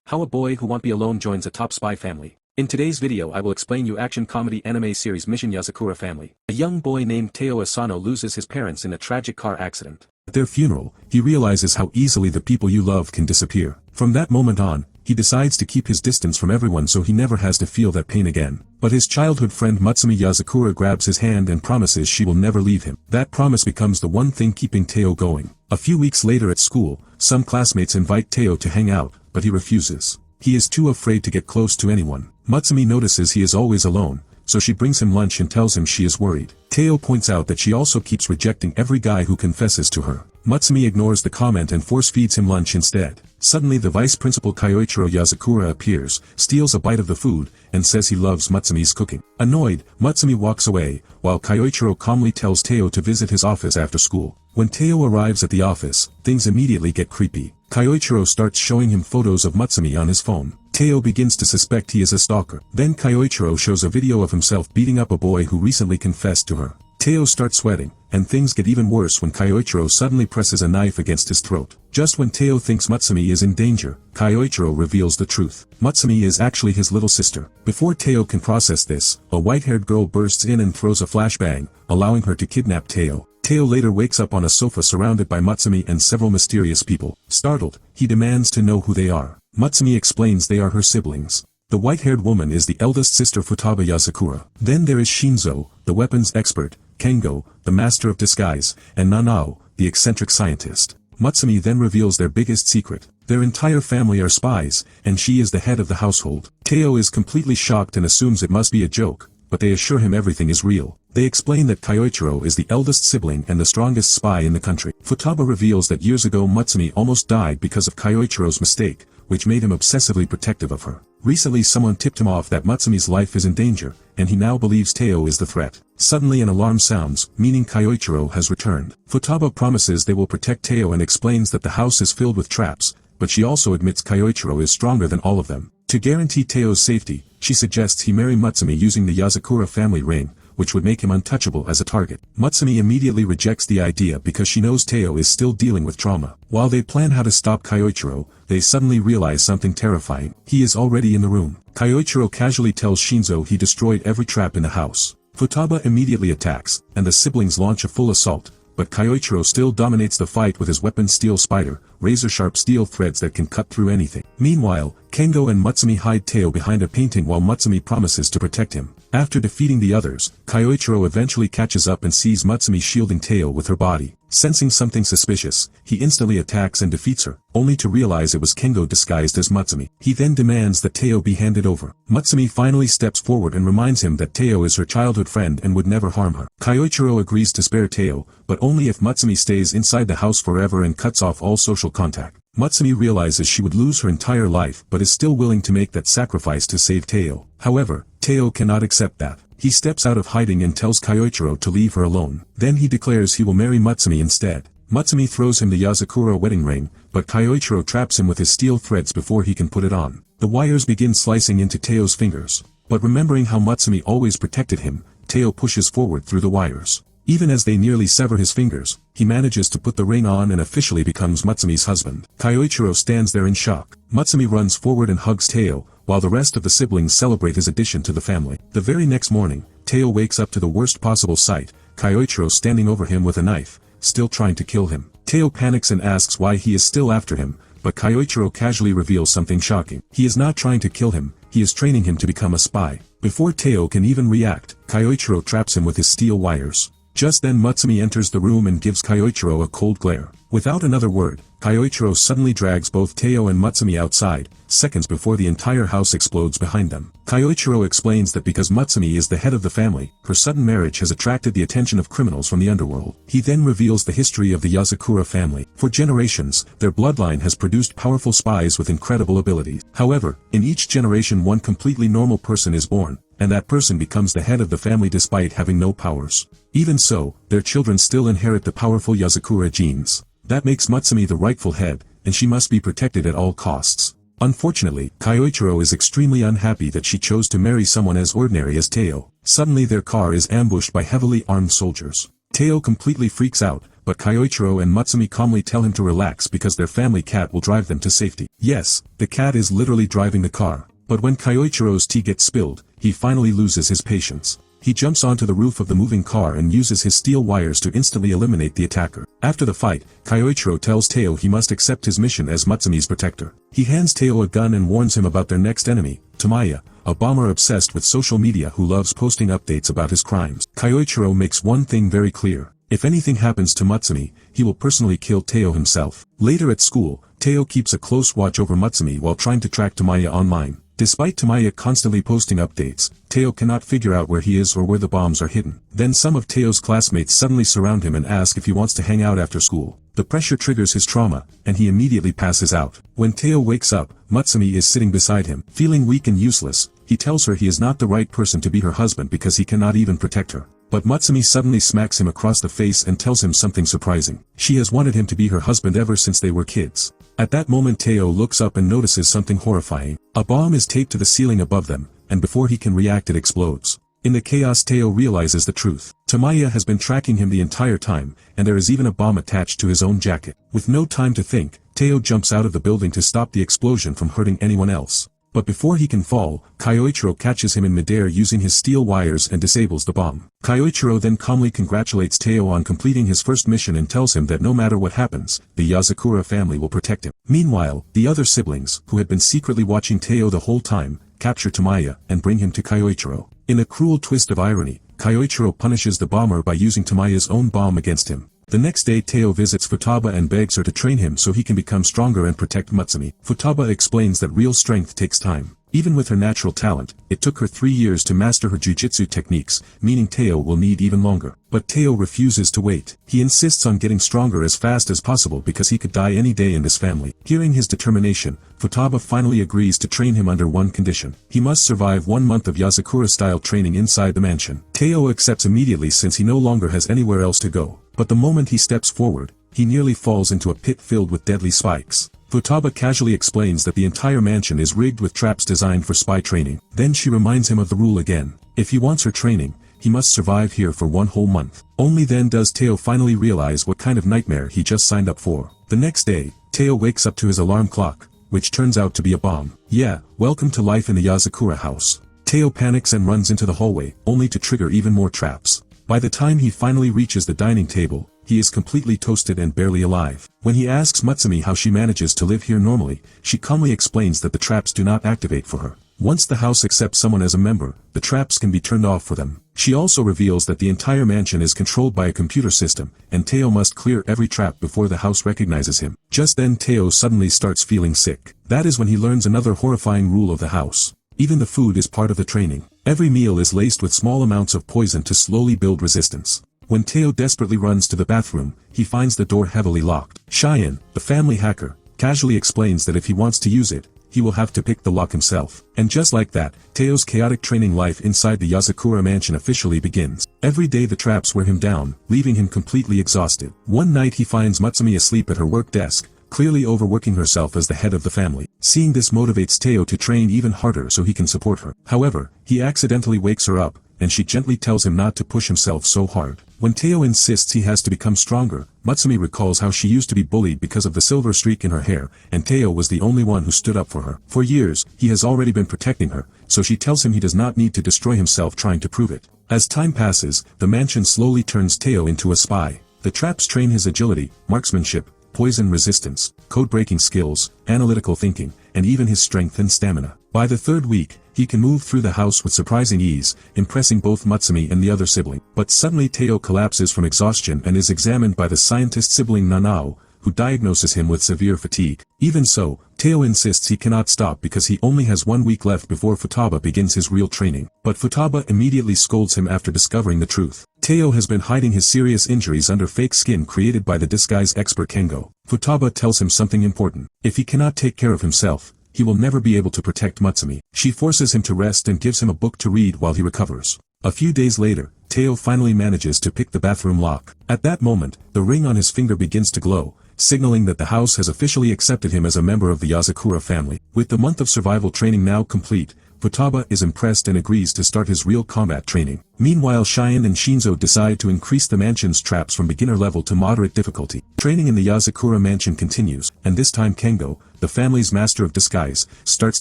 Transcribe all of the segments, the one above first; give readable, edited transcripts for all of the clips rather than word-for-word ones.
How a boy who won't be alone joins a top spy family. In today's video I will explain you action comedy anime series Mission Yozakura family. A young boy named Taiyo Asano loses his parents in a tragic car accident. At their funeral, he realizes how easily the people you love can disappear. From that moment on, he decides to keep his distance from everyone so he never has to feel that pain again. But his childhood friend Mutsumi Yozakura grabs his hand and promises she will never leave him. That promise becomes the one thing keeping Taiyo going. A few weeks later at school, some classmates invite Taiyo to hang out, but he refuses. He is too afraid to get close to anyone. Mutsumi notices he is always alone, so she brings him lunch and tells him she is worried. Taiyo points out that she also keeps rejecting every guy who confesses to her. Mutsumi ignores the comment and force-feeds him lunch instead. Suddenly the vice principal Kyoichiro Yozakura appears, steals a bite of the food, and says he loves Mutsumi's cooking. Annoyed, Mutsumi walks away, while Kyoichiro calmly tells Taiyo to visit his office after school. When Taiyo arrives at the office, things immediately get creepy. Kyoichiro starts showing him photos of Mutsumi on his phone. Taiyo begins to suspect he is a stalker. Then Kyoichiro shows a video of himself beating up a boy who recently confessed to her. Taiyo starts sweating, and things get even worse when Kyoichiro suddenly presses a knife against his throat. Just when Taiyo thinks Mutsumi is in danger, Kyoichiro reveals the truth. Mutsumi is actually his little sister. Before Taiyo can process this, a white-haired girl bursts in and throws a flashbang, allowing her to kidnap Taiyo. Taiyo later wakes up on a sofa surrounded by Mutsumi and several mysterious people. Startled, he demands to know who they are. Mutsumi explains they are her siblings. The white-haired woman is the eldest sister Futaba Yozakura. Then there is Shinzo, the weapons expert, Kengo, the master of disguise, and Nanao, the eccentric scientist. Mutsumi then reveals their biggest secret. Their entire family are spies, and she is the head of the household. Taiyo is completely shocked and assumes it must be a joke, but they assure him everything is real. They explain that Kyoichiro is the eldest sibling and the strongest spy in the country. Futaba reveals that years ago Mutsumi almost died because of Kyoichiro's mistake, which made him obsessively protective of her. Recently someone tipped him off that Mutsumi's life is in danger, and he now believes Taiyo is the threat. Suddenly an alarm sounds, meaning Kyoichiro has returned. Futaba promises they will protect Taiyo and explains that the house is filled with traps, but she also admits Kyoichiro is stronger than all of them. To guarantee Taiyo's safety, she suggests he marry Mutsumi using the Yozakura family ring, which would make him untouchable as a target. Mutsumi immediately rejects the idea because she knows Taiyo is still dealing with trauma. While they plan how to stop Kyoichiro, they suddenly realize something terrifying. He is already in the room. Kyoichiro casually tells Shinzo he destroyed every trap in the house. Futaba immediately attacks, and the siblings launch a full assault, but Kyoichiro still dominates the fight with his weapon steel spider, razor-sharp steel threads that can cut through anything. Meanwhile, Kengo and Mutsumi hide Taiyo behind a painting while Mutsumi promises to protect him. After defeating the others, Kyoichiro eventually catches up and sees Mutsumi shielding Taiyo with her body. Sensing something suspicious, he instantly attacks and defeats her, only to realize it was Kengo disguised as Mutsumi. He then demands that Taiyo be handed over. Mutsumi finally steps forward and reminds him that Taiyo is her childhood friend and would never harm her. Kyoichiro agrees to spare Taiyo, but only if Mutsumi stays inside the house forever and cuts off all social contact. Mutsumi realizes she would lose her entire life but is still willing to make that sacrifice to save Taiyo. However, Taiyo cannot accept that. He steps out of hiding and tells Kyoichiro to leave her alone. Then he declares he will marry Mutsumi instead. Mutsumi throws him the Yozakura wedding ring, but Kyoichiro traps him with his steel threads before he can put it on. The wires begin slicing into Taiyo's fingers. But remembering how Mutsumi always protected him, Taiyo pushes forward through the wires. Even as they nearly sever his fingers, he manages to put the ring on and officially becomes Mutsumi's husband. Kyoichiro stands there in shock. Mutsumi runs forward and hugs Taiyo, while the rest of the siblings celebrate his addition to the family. The very next morning, Taiyo wakes up to the worst possible sight, Kyoichiro standing over him with a knife, still trying to kill him. Taiyo panics and asks why he is still after him, but Kyoichiro casually reveals something shocking. He is not trying to kill him, he is training him to become a spy. Before Taiyo can even react, Kyoichiro traps him with his steel wires. Just then Mutsumi enters the room and gives Kyoichiro a cold glare. Without another word, Kyoichiro suddenly drags both Taiyo and Mutsumi outside, seconds before the entire house explodes behind them. Kyoichiro explains that because Mutsumi is the head of the family, her sudden marriage has attracted the attention of criminals from the underworld. He then reveals the history of the Yozakura family. For generations, their bloodline has produced powerful spies with incredible abilities. However, in each generation one completely normal person is born, and that person becomes the head of the family despite having no powers. Even so, their children still inherit the powerful Yozakura genes. That makes Mutsumi the rightful head, and she must be protected at all costs. Unfortunately, Kyoichiro is extremely unhappy that she chose to marry someone as ordinary as Taiyo. Suddenly their car is ambushed by heavily armed soldiers. Taiyo completely freaks out, but Kyoichiro and Mutsumi calmly tell him to relax because their family cat will drive them to safety. Yes, the cat is literally driving the car, but when Kyoichiro's tea gets spilled, he finally loses his patience. He jumps onto the roof of the moving car and uses his steel wires to instantly eliminate the attacker. After the fight, Kyoichiro tells Taiyo he must accept his mission as Mutsumi's protector. He hands Taiyo a gun and warns him about their next enemy, Tamaya, a bomber obsessed with social media who loves posting updates about his crimes. Kyoichiro makes one thing very clear. If anything happens to Mutsumi, he will personally kill Taiyo himself. Later at school, Taiyo keeps a close watch over Mutsumi while trying to track Tamaya online. Despite Tamaya constantly posting updates, Taiyo cannot figure out where he is or where the bombs are hidden. Then some of Taiyo's classmates suddenly surround him and ask if he wants to hang out after school. The pressure triggers his trauma, and he immediately passes out. When Taiyo wakes up, Mutsumi is sitting beside him. Feeling weak and useless, he tells her he is not the right person to be her husband because he cannot even protect her. But Mutsumi suddenly smacks him across the face and tells him something surprising. She has wanted him to be her husband ever since they were kids. At that moment Taiyo looks up and notices something horrifying. A bomb is taped to the ceiling above them, and before he can react it explodes. In the chaos Taiyo realizes the truth. Tamaya has been tracking him the entire time, and there is even a bomb attached to his own jacket. With no time to think, Taiyo jumps out of the building to stop the explosion from hurting anyone else. But before he can fall, Kyoichiro catches him in midair using his steel wires and disables the bomb. Kyoichiro then calmly congratulates Taiyo on completing his first mission and tells him that no matter what happens, the Yozakura family will protect him. Meanwhile, the other siblings, who had been secretly watching Taiyo the whole time, capture Tamaya and bring him to Kyoichiro. In a cruel twist of irony, Kyoichiro punishes the bomber by using Tamaya's own bomb against him. The next day Taiyo visits Futaba and begs her to train him so he can become stronger and protect Mutsumi. Futaba explains that real strength takes time. Even with her natural talent, it took her 3 years to master her jujitsu techniques, meaning Taiyo will need even longer. But Taiyo refuses to wait. He insists on getting stronger as fast as possible because he could die any day in this family. Hearing his determination, Futaba finally agrees to train him under one condition. He must survive 1 month of Yozakura-style training inside the mansion. Taiyo accepts immediately since he no longer has anywhere else to go. But the moment he steps forward, he nearly falls into a pit filled with deadly spikes. Futaba casually explains that the entire mansion is rigged with traps designed for spy training. Then she reminds him of the rule again. If he wants her training, he must survive here for 1 whole month. Only then does Taiyo finally realize what kind of nightmare he just signed up for. The next day, Taiyo wakes up to his alarm clock, which turns out to be a bomb. Yeah, welcome to life in the Yozakura house. Taiyo panics and runs into the hallway, only to trigger even more traps. By the time he finally reaches the dining table, he is completely toasted and barely alive. When he asks Mutsumi how she manages to live here normally, she calmly explains that the traps do not activate for her. Once the house accepts someone as a member, the traps can be turned off for them. She also reveals that the entire mansion is controlled by a computer system, and Taiyo must clear every trap before the house recognizes him. Just then Taiyo suddenly starts feeling sick. That is when he learns another horrifying rule of the house. Even the food is part of the training. Every meal is laced with small amounts of poison to slowly build resistance. When Taiyo desperately runs to the bathroom, he finds the door heavily locked. Cheyenne, the family hacker, casually explains that if he wants to use it, he will have to pick the lock himself. And just like that, Taiyo's chaotic training life inside the Yozakura mansion officially begins. Every day the traps wear him down, leaving him completely exhausted. One night he finds Mutsumi asleep at her work desk, clearly overworking herself as the head of the family. Seeing this motivates Taiyo to train even harder so he can support her. However, he accidentally wakes her up, and she gently tells him not to push himself so hard. When Taiyo insists he has to become stronger, Mutsumi recalls how she used to be bullied because of the silver streak in her hair, and Taiyo was the only one who stood up for her. For years, he has already been protecting her, so she tells him he does not need to destroy himself trying to prove it. As time passes, the mansion slowly turns Taiyo into a spy. The traps train his agility, marksmanship, poison resistance, code-breaking skills, analytical thinking, and even his strength and stamina. By the 3rd week, he can move through the house with surprising ease, impressing both Mutsumi and the other sibling. But suddenly Taiyo collapses from exhaustion and is examined by the scientist sibling Nanao, who diagnoses him with severe fatigue. Even so, Taiyo insists he cannot stop because he only has 1 week left before Futaba begins his real training. But Futaba immediately scolds him after discovering the truth. Taiyo has been hiding his serious injuries under fake skin created by the disguise expert Kengo. Futaba tells him something important. If he cannot take care of himself, he will never be able to protect Mutsumi. She forces him to rest and gives him a book to read while he recovers. A few days later, Taiyo finally manages to pick the bathroom lock. At that moment, the ring on his finger begins to glow, signaling that the house has officially accepted him as a member of the Yozakura family. With the month of survival training now complete, Futaba is impressed and agrees to start his real combat training. Meanwhile, Cheyenne and Shinzo decide to increase the mansion's traps from beginner level to moderate difficulty. Training in the Yozakura mansion continues, and this time Kengo, the family's master of disguise, starts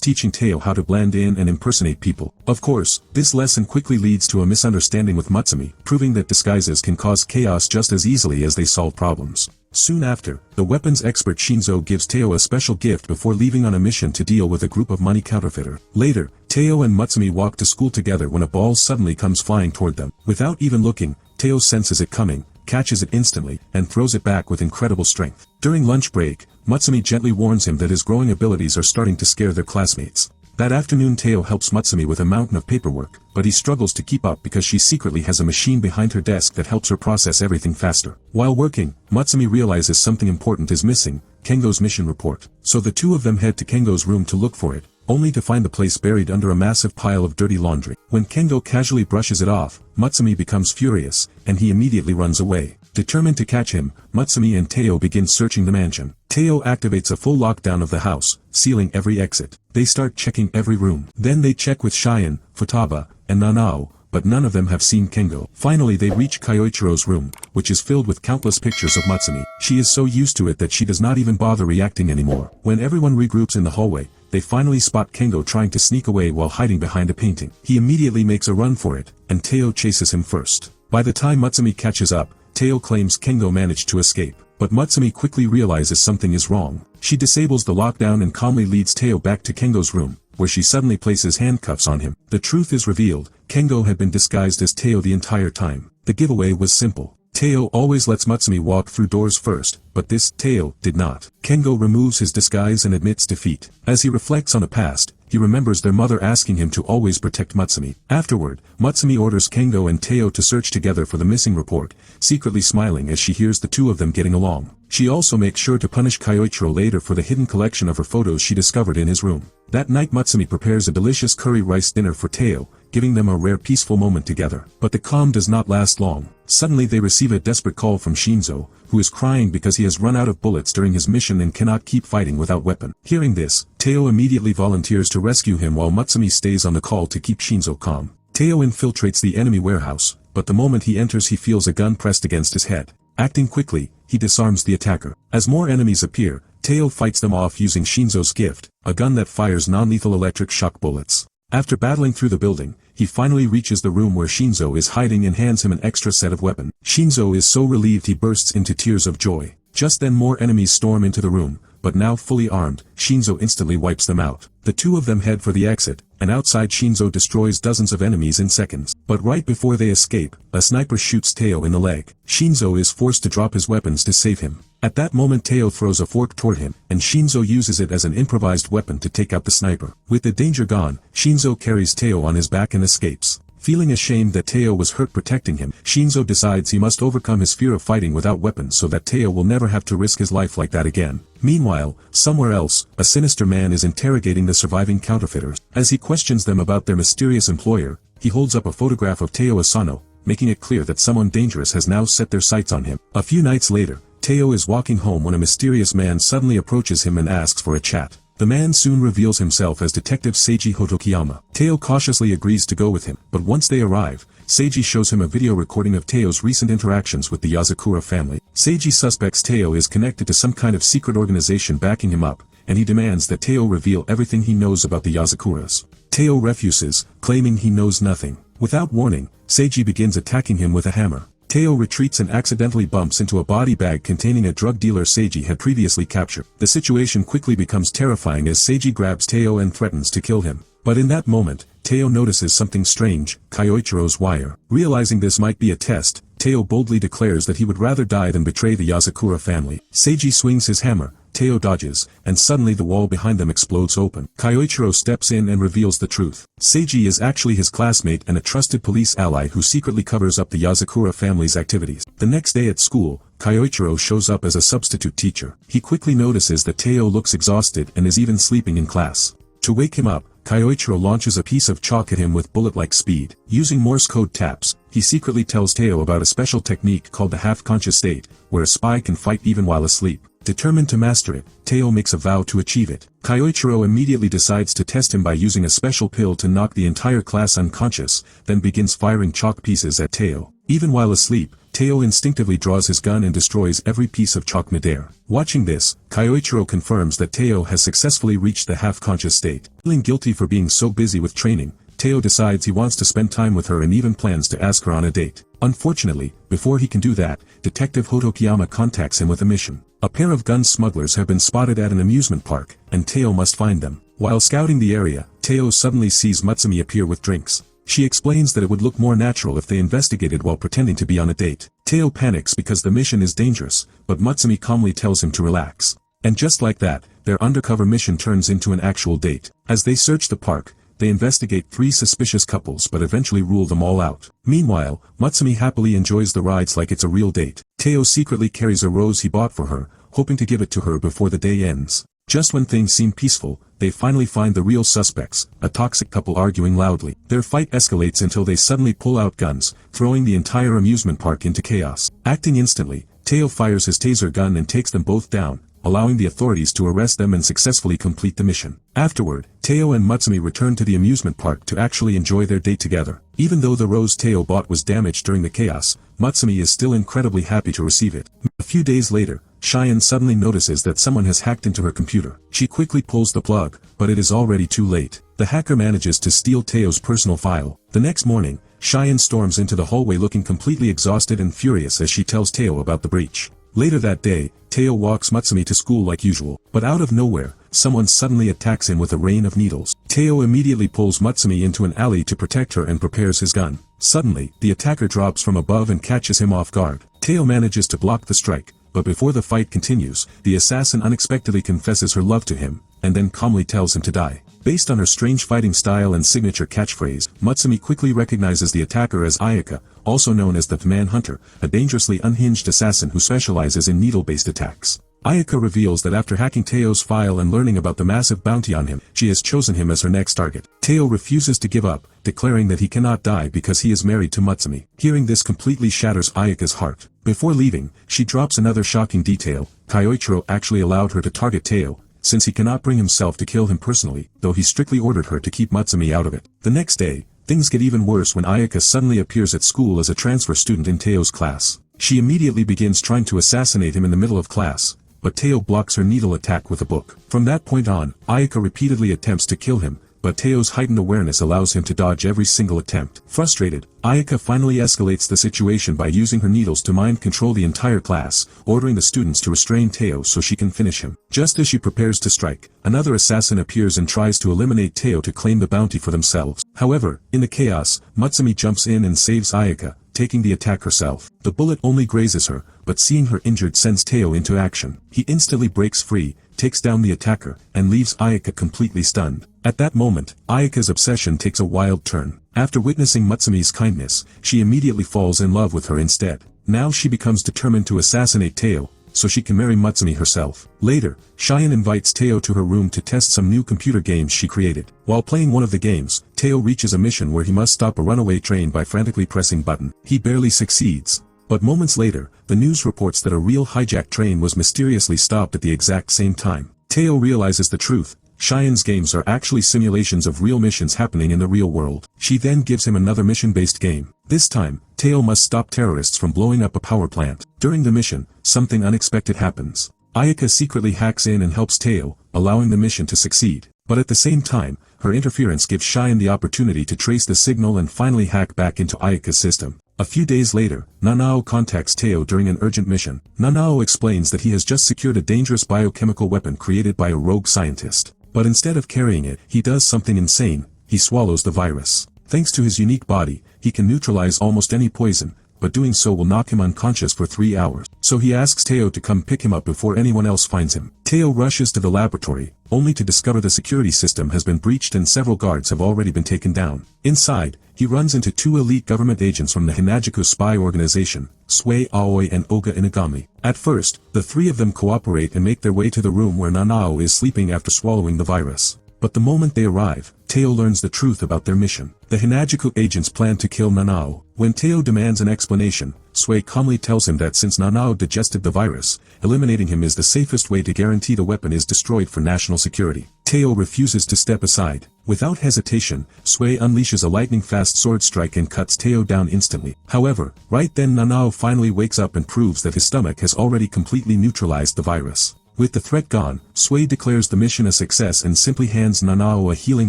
teaching Taiyo how to blend in and impersonate people. Of course, this lesson quickly leads to a misunderstanding with Mutsumi, proving that disguises can cause chaos just as easily as they solve problems. Soon after, the weapons expert Shinzo gives Taiyo a special gift before leaving on a mission to deal with a group of money counterfeiter. Later, Taiyo and Mutsumi walk to school together when a ball suddenly comes flying toward them. Without even looking, Taiyo senses it coming, catches it instantly, and throws it back with incredible strength. During lunch break, Mutsumi gently warns him that his growing abilities are starting to scare their classmates. That afternoon Taiyo helps Mutsumi with a mountain of paperwork, but he struggles to keep up because she secretly has a machine behind her desk that helps her process everything faster. While working, Mutsumi realizes something important is missing, Kengo's mission report. So the two of them head to Kengo's room to look for it, only to find the place buried under a massive pile of dirty laundry. When Kengo casually brushes it off, Mutsumi becomes furious, and he immediately runs away. Determined to catch him, Mutsumi and Taiyo begin searching the mansion. Taiyo activates a full lockdown of the house, sealing every exit. They start checking every room. Then they check with Cheyenne, Futaba, and Nanao, but none of them have seen Kengo. Finally they reach Kyoichiro's room, which is filled with countless pictures of Mutsumi. She is so used to it that she does not even bother reacting anymore. When everyone regroups in the hallway, they finally spot Kengo trying to sneak away while hiding behind a painting. He immediately makes a run for it, and Taiyo chases him first. By the time Mutsumi catches up, Taiyo claims Kengo managed to escape. But Mutsumi quickly realizes something is wrong. She disables the lockdown and calmly leads Taiyo back to Kengo's room, where she suddenly places handcuffs on him. The truth is revealed, Kengo had been disguised as Taiyo the entire time. The giveaway was simple. Taiyo always lets Mutsumi walk through doors first, but this Taiyo did not. Kengo removes his disguise and admits defeat. As he reflects on the past, he remembers their mother asking him to always protect Mutsumi. Afterward, Mutsumi orders Kengo and Taiyo to search together for the missing report, secretly smiling as she hears the two of them getting along. She also makes sure to punish Kyoichiro later for the hidden collection of her photos she discovered in his room. That night Mutsumi prepares a delicious curry rice dinner for Taiyo, giving them a rare peaceful moment together. But the calm does not last long. Suddenly they receive a desperate call from Shinzo, who is crying because he has run out of bullets during his mission and cannot keep fighting without weapon. Hearing this, Taiyo immediately volunteers to rescue him while Mutsumi stays on the call to keep Shinzo calm. Taiyo infiltrates the enemy warehouse, but the moment he enters he feels a gun pressed against his head. Acting quickly, he disarms the attacker. As more enemies appear, Taiyo fights them off using Shinzo's gift, a gun that fires non-lethal electric shock bullets. After battling through the building, he finally reaches the room where Shinzo is hiding and hands him an extra set of weapons. Shinzo is so relieved he bursts into tears of joy. Just then more enemies storm into the room, but now fully armed, Shinzo instantly wipes them out. The two of them head for the exit, and outside Shinzo destroys dozens of enemies in seconds. But right before they escape, a sniper shoots Taiyo in the leg. Shinzo is forced to drop his weapons to save him. At that moment Taiyo throws a fork toward him, and Shinzo uses it as an improvised weapon to take out the sniper. With the danger gone, Shinzo carries Taiyo on his back and escapes. Feeling ashamed that Taiyo was hurt protecting him, Shinzo decides he must overcome his fear of fighting without weapons so that Taiyo will never have to risk his life like that again. Meanwhile, somewhere else, a sinister man is interrogating the surviving counterfeiters. As he questions them about their mysterious employer, he holds up a photograph of Taiyo Asano, making it clear that someone dangerous has now set their sights on him. A few nights later, Taiyo is walking home when a mysterious man suddenly approaches him and asks for a chat. The man soon reveals himself as Detective Seiji Hotokiyama. Taiyo cautiously agrees to go with him, but once they arrive, Seiji shows him a video recording of Taiyo's recent interactions with the Yozakura family. Seiji suspects Taiyo is connected to some kind of secret organization backing him up, and he demands that Taiyo reveal everything he knows about the Yozakuras. Taiyo refuses, claiming he knows nothing. Without warning, Seiji begins attacking him with a hammer. Taiyo retreats and accidentally bumps into a body bag containing a drug dealer Seiji had previously captured. The situation quickly becomes terrifying as Seiji grabs Taiyo and threatens to kill him. But in that moment, Taiyo notices something strange, Kyoichiro's wire. Realizing this might be a test, Taiyo boldly declares that he would rather die than betray the Yozakura family. Seiji swings his hammer, Taiyo dodges, and suddenly the wall behind them explodes open. Kyoichiro steps in and reveals the truth. Seiji is actually his classmate and a trusted police ally who secretly covers up the Yozakura family's activities. The next day at school, Kyoichiro shows up as a substitute teacher. He quickly notices that Taiyo looks exhausted and is even sleeping in class. To wake him up, Kyoichiro launches a piece of chalk at him with bullet-like speed. Using Morse code taps, he secretly tells Taiyo about a special technique called the half-conscious state, where a spy can fight even while asleep. Determined to master it, Taiyo makes a vow to achieve it. Kyoichiro immediately decides to test him by using a special pill to knock the entire class unconscious, then begins firing chalk pieces at Taiyo. Even while asleep, Taiyo instinctively draws his gun and destroys every piece of chalk midair. Watching this, Kyoichiro confirms that Taiyo has successfully reached the half-conscious state. Feeling guilty for being so busy with training, Taiyo decides he wants to spend time with her and even plans to ask her on a date. Unfortunately, before he can do that, Detective Hotokiyama contacts him with a mission. A pair of gun smugglers have been spotted at an amusement park, and Taiyo must find them. While scouting the area, Taiyo suddenly sees Mutsumi appear with drinks. She explains that it would look more natural if they investigated while pretending to be on a date. Taiyo panics because the mission is dangerous, but Mutsumi calmly tells him to relax. And just like that, their undercover mission turns into an actual date. As they search the park, they investigate 3 suspicious couples but eventually rule them all out. Meanwhile, Mutsumi happily enjoys the rides like it's a real date. Taiyo secretly carries a rose he bought for her, hoping to give it to her before the day ends. Just when things seem peaceful, they finally find the real suspects, a toxic couple arguing loudly. Their fight escalates until they suddenly pull out guns, throwing the entire amusement park into chaos. Acting instantly, Taiyo fires his taser gun and takes them both down, allowing the authorities to arrest them and successfully complete the mission. Afterward, Taiyo and Mutsumi return to the amusement park to actually enjoy their date together. Even though the rose Taiyo bought was damaged during the chaos, Mutsumi is still incredibly happy to receive it. A few days later, Cheyenne suddenly notices that someone has hacked into her computer. She quickly pulls the plug, but it is already too late. The hacker manages to steal Taiyo's personal file. The next morning, Cheyenne storms into the hallway looking completely exhausted and furious as she tells Taiyo about the breach. Later that day, Taiyo walks Mutsumi to school like usual, but out of nowhere, someone suddenly attacks him with a rain of needles. Taiyo immediately pulls Mutsumi into an alley to protect her and prepares his gun. Suddenly, the attacker drops from above and catches him off guard. Taiyo manages to block the strike, but before the fight continues, the assassin unexpectedly confesses her love to him, and then calmly tells him to die. Based on her strange fighting style and signature catchphrase, Mutsumi quickly recognizes the attacker as Ayaka, also known as the Manhunter, a dangerously unhinged assassin who specializes in needle-based attacks. Ayaka reveals that after hacking Taiyo's file and learning about the massive bounty on him, she has chosen him as her next target. Taiyo refuses to give up, declaring that he cannot die because he is married to Mutsumi. Hearing this completely shatters Ayaka's heart. Before leaving, she drops another shocking detail: Kyoichiro actually allowed her to target Taiyo, since he cannot bring himself to kill him personally, though he strictly ordered her to keep Mutsumi out of it. The next day, things get even worse when Ayaka suddenly appears at school as a transfer student in Taiyo's class. She immediately begins trying to assassinate him in the middle of class, but Taiyo blocks her needle attack with a book. From that point on, Ayaka repeatedly attempts to kill him, but Taiyo's heightened awareness allows him to dodge every single attempt. Frustrated, Ayaka finally escalates the situation by using her needles to mind control the entire class, ordering the students to restrain Taiyo so she can finish him. Just as she prepares to strike, another assassin appears and tries to eliminate Taiyo to claim the bounty for themselves. However, in the chaos, Mutsumi jumps in and saves Ayaka, taking the attack herself. The bullet only grazes her, but seeing her injured sends Taiyo into action. He instantly breaks free, takes down the attacker, and leaves Ayaka completely stunned. At that moment, Ayaka's obsession takes a wild turn. After witnessing Mutsumi's kindness, she immediately falls in love with her instead. Now she becomes determined to assassinate Taiyo, so she can marry Mutsumi herself. Later, Cheyenne invites Taiyo to her room to test some new computer games she created. While playing one of the games, Taiyo reaches a mission where he must stop a runaway train by frantically pressing button. He barely succeeds. But moments later, the news reports that a real hijacked train was mysteriously stopped at the exact same time. Taiyo realizes the truth. Cheyenne's games are actually simulations of real missions happening in the real world. She then gives him another mission-based game. This time, Taiyo must stop terrorists from blowing up a power plant. During the mission, something unexpected happens. Ayaka secretly hacks in and helps Taiyo, allowing the mission to succeed. But at the same time, her interference gives Cheyenne the opportunity to trace the signal and finally hack back into Ayaka's system. A few days later, Nanao contacts Taiyo during an urgent mission. Nanao explains that he has just secured a dangerous biochemical weapon created by a rogue scientist. But instead of carrying it, he does something insane: he swallows the virus. Thanks to his unique body, he can neutralize almost any poison, but doing so will knock him unconscious for 3 hours. So he asks Taiyo to come pick him up before anyone else finds him. Taiyo rushes to the laboratory, only to discover the security system has been breached and several guards have already been taken down. Inside, he runs into 2 elite government agents from the Hinajuku spy organization, Sui Aoi and Oga Inagami. At first, the 3 of them cooperate and make their way to the room where Nanao is sleeping after swallowing the virus. But the moment they arrive, Taiyo learns the truth about their mission. The Hinajuku agents plan to kill Nanao. When Taiyo demands an explanation, Sui calmly tells him that since Nanao digested the virus, eliminating him is the safest way to guarantee the weapon is destroyed for national security. Taiyo refuses to step aside. Without hesitation, Sui unleashes a lightning-fast sword strike and cuts Taiyo down instantly. However, right then Nanao finally wakes up and proves that his stomach has already completely neutralized the virus. With the threat gone, Sui declares the mission a success and simply hands Nanao a healing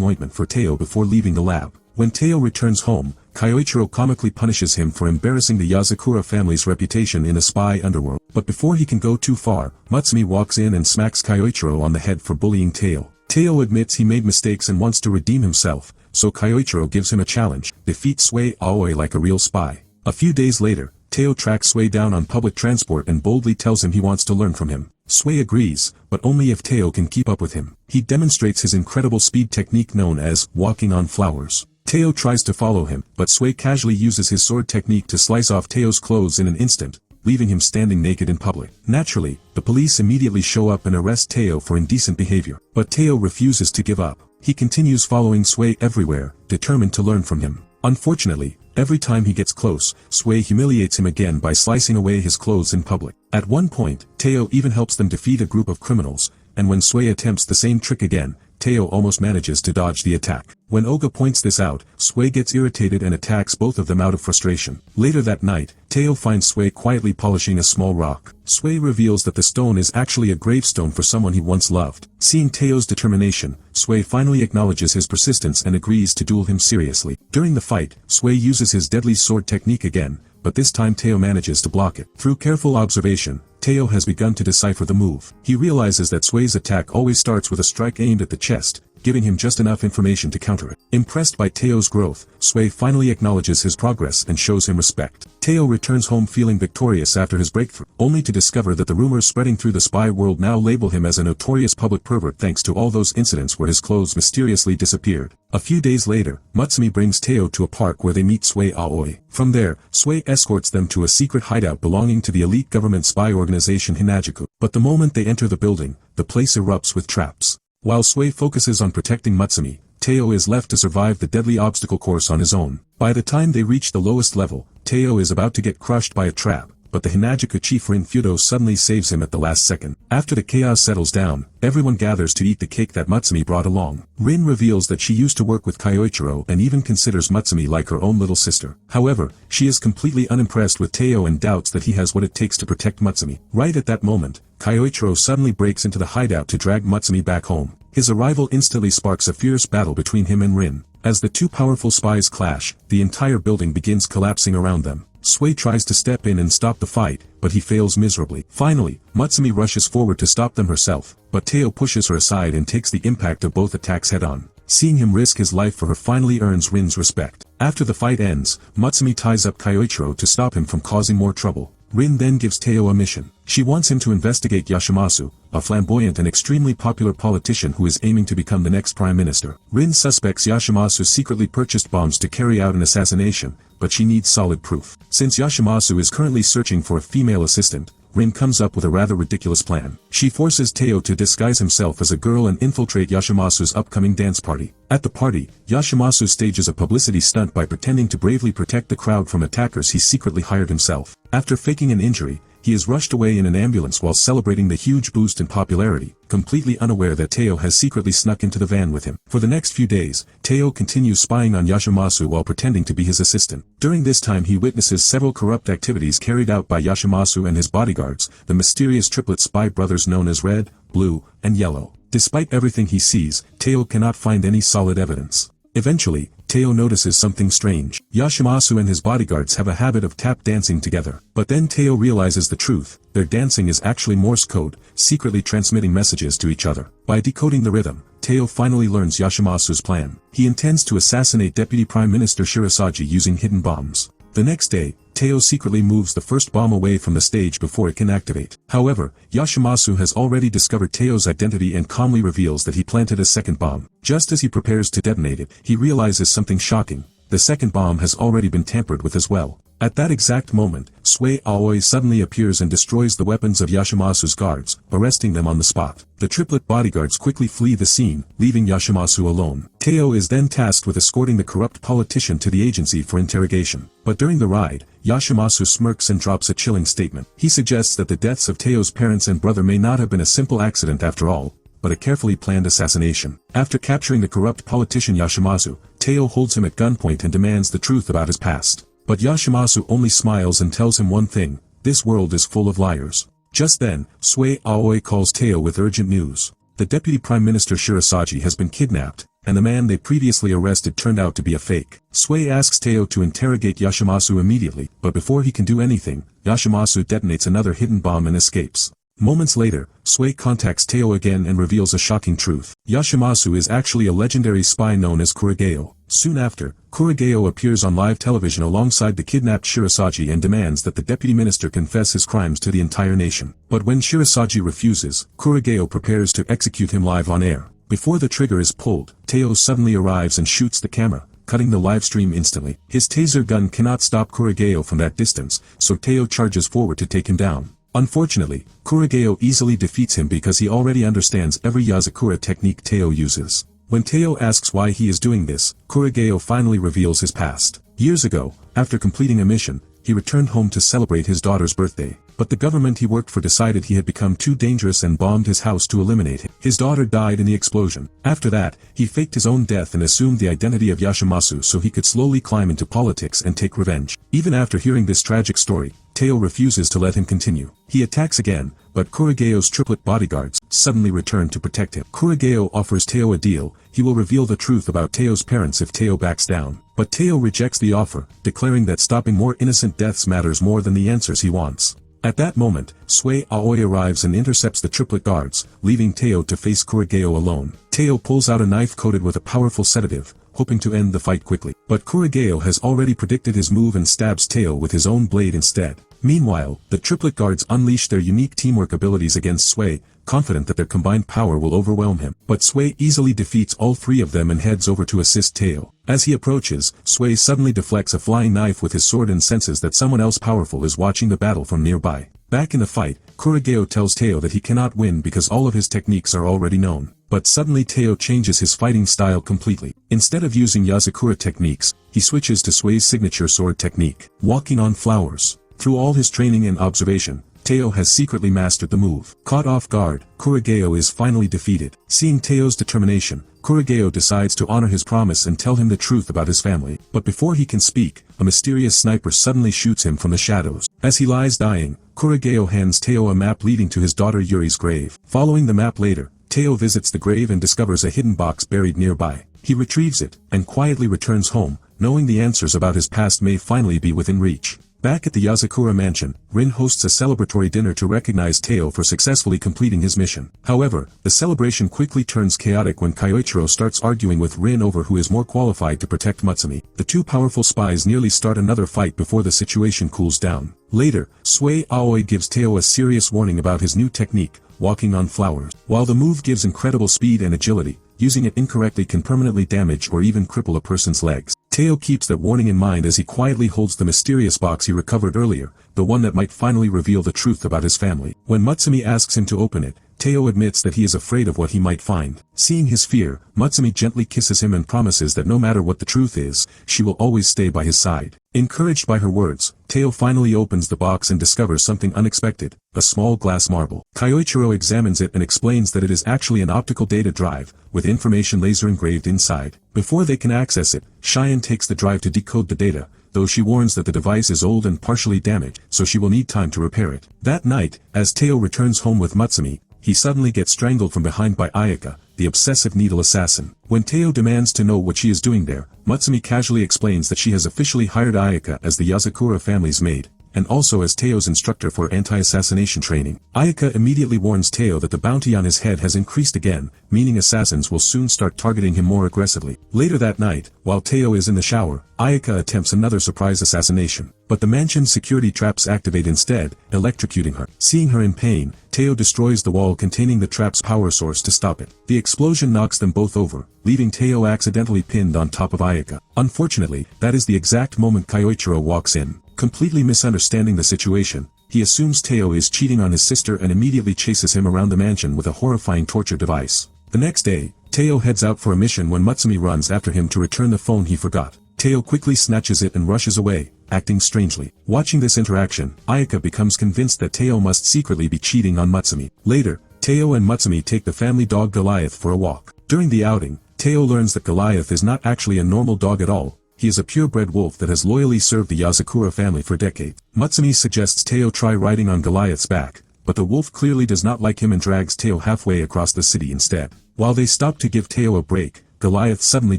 ointment for Taiyo before leaving the lab. When Taiyo returns home, Kyoichiro comically punishes him for embarrassing the Yozakura family's reputation in the spy underworld. But before he can go too far, Mutsumi walks in and smacks Kyoichiro on the head for bullying Taiyo. Taiyo admits he made mistakes and wants to redeem himself, so Kyoichiro gives him a challenge: defeat Sui Aoi like a real spy. A few days later, Taiyo tracks Sui down on public transport and boldly tells him he wants to learn from him. Sui agrees, but only if Taiyo can keep up with him. He demonstrates his incredible speed technique known as walking on flowers. Taiyo tries to follow him, but Sui casually uses his sword technique to slice off Taiyo's clothes in an instant, leaving him standing naked in public. Naturally, the police immediately show up and arrest Taiyo for indecent behavior. But Taiyo refuses to give up. He continues following Sui everywhere, determined to learn from him. Unfortunately, every time he gets close, Sui humiliates him again by slicing away his clothes in public. At one point, Taiyo even helps them defeat a group of criminals, and when Sui attempts the same trick again, Taiyo almost manages to dodge the attack. When Oga points this out, Sui gets irritated and attacks both of them out of frustration. Later that night, Taiyo finds Sui quietly polishing a small rock. Sui reveals that the stone is actually a gravestone for someone he once loved. Seeing Taiyo's determination, Sui finally acknowledges his persistence and agrees to duel him seriously. During the fight, Sui uses his deadly sword technique again, but this time Taiyo manages to block it. Through careful observation, Taiyo has begun to decipher the move. He realizes that Sui's attack always starts with a strike aimed at the chest, giving him just enough information to counter it. Impressed by Taiyo's growth, Sui finally acknowledges his progress and shows him respect. Taiyo returns home feeling victorious after his breakthrough, only to discover that the rumors spreading through the spy world now label him as a notorious public pervert thanks to all those incidents where his clothes mysteriously disappeared. A few days later, Mutsumi brings Taiyo to a park where they meet Sui Aoi. From there, Sui escorts them to a secret hideout belonging to the elite government spy organization Hinajuku. But the moment they enter the building, the place erupts with traps. While Sui focuses on protecting Mutsumi, Taiyo is left to survive the deadly obstacle course on his own. By the time they reach the lowest level, Taiyo is about to get crushed by a trap, but the Hinajuku chief Rin Fudo suddenly saves him at the last second. After the chaos settles down, everyone gathers to eat the cake that Mutsumi brought along. Rin reveals that she used to work with Kyoichiro and even considers Mutsumi like her own little sister. However, she is completely unimpressed with Taiyo and doubts that he has what it takes to protect Mutsumi. Right at that moment, Kyoichiro suddenly breaks into the hideout to drag Mutsumi back home. His arrival instantly sparks a fierce battle between him and Rin. As the two powerful spies clash, the entire building begins collapsing around them. Sui tries to step in and stop the fight, but he fails miserably. Finally, Mutsumi rushes forward to stop them herself, but Taiyo pushes her aside and takes the impact of both attacks head-on. Seeing him risk his life for her finally earns Rin's respect. After the fight ends, Mutsumi ties up Kyoichiro to stop him from causing more trouble. Rin then gives Taiyo a mission. She wants him to investigate Yoshimasu, a flamboyant and extremely popular politician who is aiming to become the next prime minister. Rin suspects Yoshimasu secretly purchased bombs to carry out an assassination, but she needs solid proof. Since Yoshimasu is currently searching for a female assistant, Rin comes up with a rather ridiculous plan. She forces Taiyo to disguise himself as a girl and infiltrate Yoshimasu's upcoming dance party. At the party, Yoshimasu stages a publicity stunt by pretending to bravely protect the crowd from attackers he secretly hired himself. After faking an injury, he is rushed away in an ambulance while celebrating the huge boost in popularity, completely unaware that Taiyo has secretly snuck into the van with him. For the next few days, Taiyo continues spying on Yoshimasu while pretending to be his assistant. During this time he witnesses several corrupt activities carried out by Yoshimasu and his bodyguards, the mysterious triplet spy brothers known as Red, Blue, and Yellow. Despite everything he sees, Taiyo cannot find any solid evidence. Eventually, Taiyo notices something strange. Yoshimasu and his bodyguards have a habit of tap dancing together. But then Taiyo realizes the truth. Their dancing is actually Morse code, secretly transmitting messages to each other. By decoding the rhythm, Taiyo finally learns Yoshimasu's plan. He intends to assassinate Deputy Prime Minister Shirasaji using hidden bombs. The next day, Taiyo secretly moves the first bomb away from the stage before it can activate. However, Yoshimasu has already discovered Taiyo's identity and calmly reveals that he planted a second bomb. Just as he prepares to detonate it, he realizes something shocking. The second bomb has already been tampered with as well. At that exact moment, Sui Aoi suddenly appears and destroys the weapons of Yashimasu's guards, arresting them on the spot. The triplet bodyguards quickly flee the scene, leaving Yashimasu alone. Taiyo is then tasked with escorting the corrupt politician to the agency for interrogation. But during the ride, Yashimasu smirks and drops a chilling statement. He suggests that the deaths of Taiyo's parents and brother may not have been a simple accident after all, but a carefully planned assassination. After capturing the corrupt politician Yashimasu, Taiyo holds him at gunpoint and demands the truth about his past. But Yashimasu only smiles and tells him one thing: this world is full of liars. Just then, Sui Aoi calls Taiyo with urgent news. The Deputy Prime Minister Shirasaji has been kidnapped, and the man they previously arrested turned out to be a fake. Sui asks Taiyo to interrogate Yashimasu immediately, but before he can do anything, Yashimasu detonates another hidden bomb and escapes. Moments later, Sui contacts Taiyo again and reveals a shocking truth. Yashimasu is actually a legendary spy known as Kurogeo. Soon after, Kurogeo appears on live television alongside the kidnapped Shirasaji and demands that the deputy minister confess his crimes to the entire nation. But when Shirasaji refuses, Kurogeo prepares to execute him live on air. Before the trigger is pulled, Taiyo suddenly arrives and shoots the camera, cutting the live stream instantly. His taser gun cannot stop Kurogeo from that distance, so Taiyo charges forward to take him down. Unfortunately, Kurogeo easily defeats him because he already understands every Yozakura technique Taiyo uses. When Taiyo asks why he is doing this, Kurogeo finally reveals his past. Years ago, after completing a mission, he returned home to celebrate his daughter's birthday. But the government he worked for decided he had become too dangerous and bombed his house to eliminate him. His daughter died in the explosion. After that, he faked his own death and assumed the identity of Yashimasu so he could slowly climb into politics and take revenge. Even after hearing this tragic story, Taiyo refuses to let him continue. He attacks again, but Kurogeo's triplet bodyguards suddenly return to protect him. Kurogeo offers Taiyo a deal: he will reveal the truth about Taiyo's parents if Taiyo backs down. But Taiyo rejects the offer, declaring that stopping more innocent deaths matters more than the answers he wants. At that moment, Sui Aoi arrives and intercepts the triplet guards, leaving Taiyo to face Kurogeo alone. Taiyo pulls out a knife coated with a powerful sedative, hoping to end the fight quickly. But Kurogeo has already predicted his move and stabs Taiyo with his own blade instead. Meanwhile, the triplet guards unleash their unique teamwork abilities against Sui, confident that their combined power will overwhelm him. But Sui easily defeats all three of them and heads over to assist Taiyo. As he approaches, Sui suddenly deflects a flying knife with his sword and senses that someone else powerful is watching the battle from nearby. Back in the fight, Kurogeo tells Taiyo that he cannot win because all of his techniques are already known. But suddenly Taiyo changes his fighting style completely. Instead of using Yozakura techniques, he switches to Sui's signature sword technique, walking on flowers. Through all his training and observation, Taiyo has secretly mastered the move. Caught off guard, Kurogeo is finally defeated. Seeing Taiyo's determination, Kurogeo decides to honor his promise and tell him the truth about his family. But before he can speak, a mysterious sniper suddenly shoots him from the shadows. As he lies dying, Kurogeo hands Taiyo a map leading to his daughter Yuri's grave. Following the map later, Taiyo visits the grave and discovers a hidden box buried nearby. He retrieves it, and quietly returns home, knowing the answers about his past may finally be within reach. Back at the Yozakura mansion, Rin hosts a celebratory dinner to recognize Taiyo for successfully completing his mission. However, the celebration quickly turns chaotic when Kyoichiro starts arguing with Rin over who is more qualified to protect Mutsumi. The two powerful spies nearly start another fight before the situation cools down. Later, Sui Aoi gives Taiyo a serious warning about his new technique, walking on flowers. While the move gives incredible speed and agility, using it incorrectly can permanently damage or even cripple a person's legs. Taiyo keeps that warning in mind as he quietly holds the mysterious box he recovered earlier, the one that might finally reveal the truth about his family. When Mutsumi asks him to open it, Taiyo admits that he is afraid of what he might find. Seeing his fear, Mutsumi gently kisses him and promises that no matter what the truth is, she will always stay by his side. Encouraged by her words, Taiyo finally opens the box and discovers something unexpected: a small glass marble. Kyoichiro examines it and explains that it is actually an optical data drive, with information laser engraved inside. Before they can access it, Cheyenne takes the drive to decode the data, though she warns that the device is old and partially damaged, so she will need time to repair it. That night, as Taiyo returns home with Mutsumi, he suddenly gets strangled from behind by Ayaka, the obsessive needle assassin. When Taiyo demands to know what she is doing there, Mutsumi casually explains that she has officially hired Ayaka as the Yozakura family's maid, and also as Taiyo's instructor for anti-assassination training. Ayaka immediately warns Taiyo that the bounty on his head has increased again, meaning assassins will soon start targeting him more aggressively. Later that night, while Taiyo is in the shower, Ayaka attempts another surprise assassination, but the mansion's security traps activate instead, electrocuting her. Seeing her in pain, Taiyo destroys the wall containing the trap's power source to stop it. The explosion knocks them both over, leaving Taiyo accidentally pinned on top of Ayaka. Unfortunately, that is the exact moment Kyoichiro walks in. Completely misunderstanding the situation, he assumes Taiyo is cheating on his sister and immediately chases him around the mansion with a horrifying torture device. The next day, Taiyo heads out for a mission when Mutsumi runs after him to return the phone he forgot. Taiyo quickly snatches it and rushes away, acting strangely. Watching this interaction, Ayaka becomes convinced that Taiyo must secretly be cheating on Mutsumi. Later, Taiyo and Mutsumi take the family dog Goliath for a walk. During the outing, Taiyo learns that Goliath is not actually a normal dog at all. He is a purebred wolf that has loyally served the Yozakura family for decades. Mutsumi suggests Taiyo try riding on Goliath's back, but the wolf clearly does not like him and drags Taiyo halfway across the city instead. While they stop to give Taiyo a break, Goliath suddenly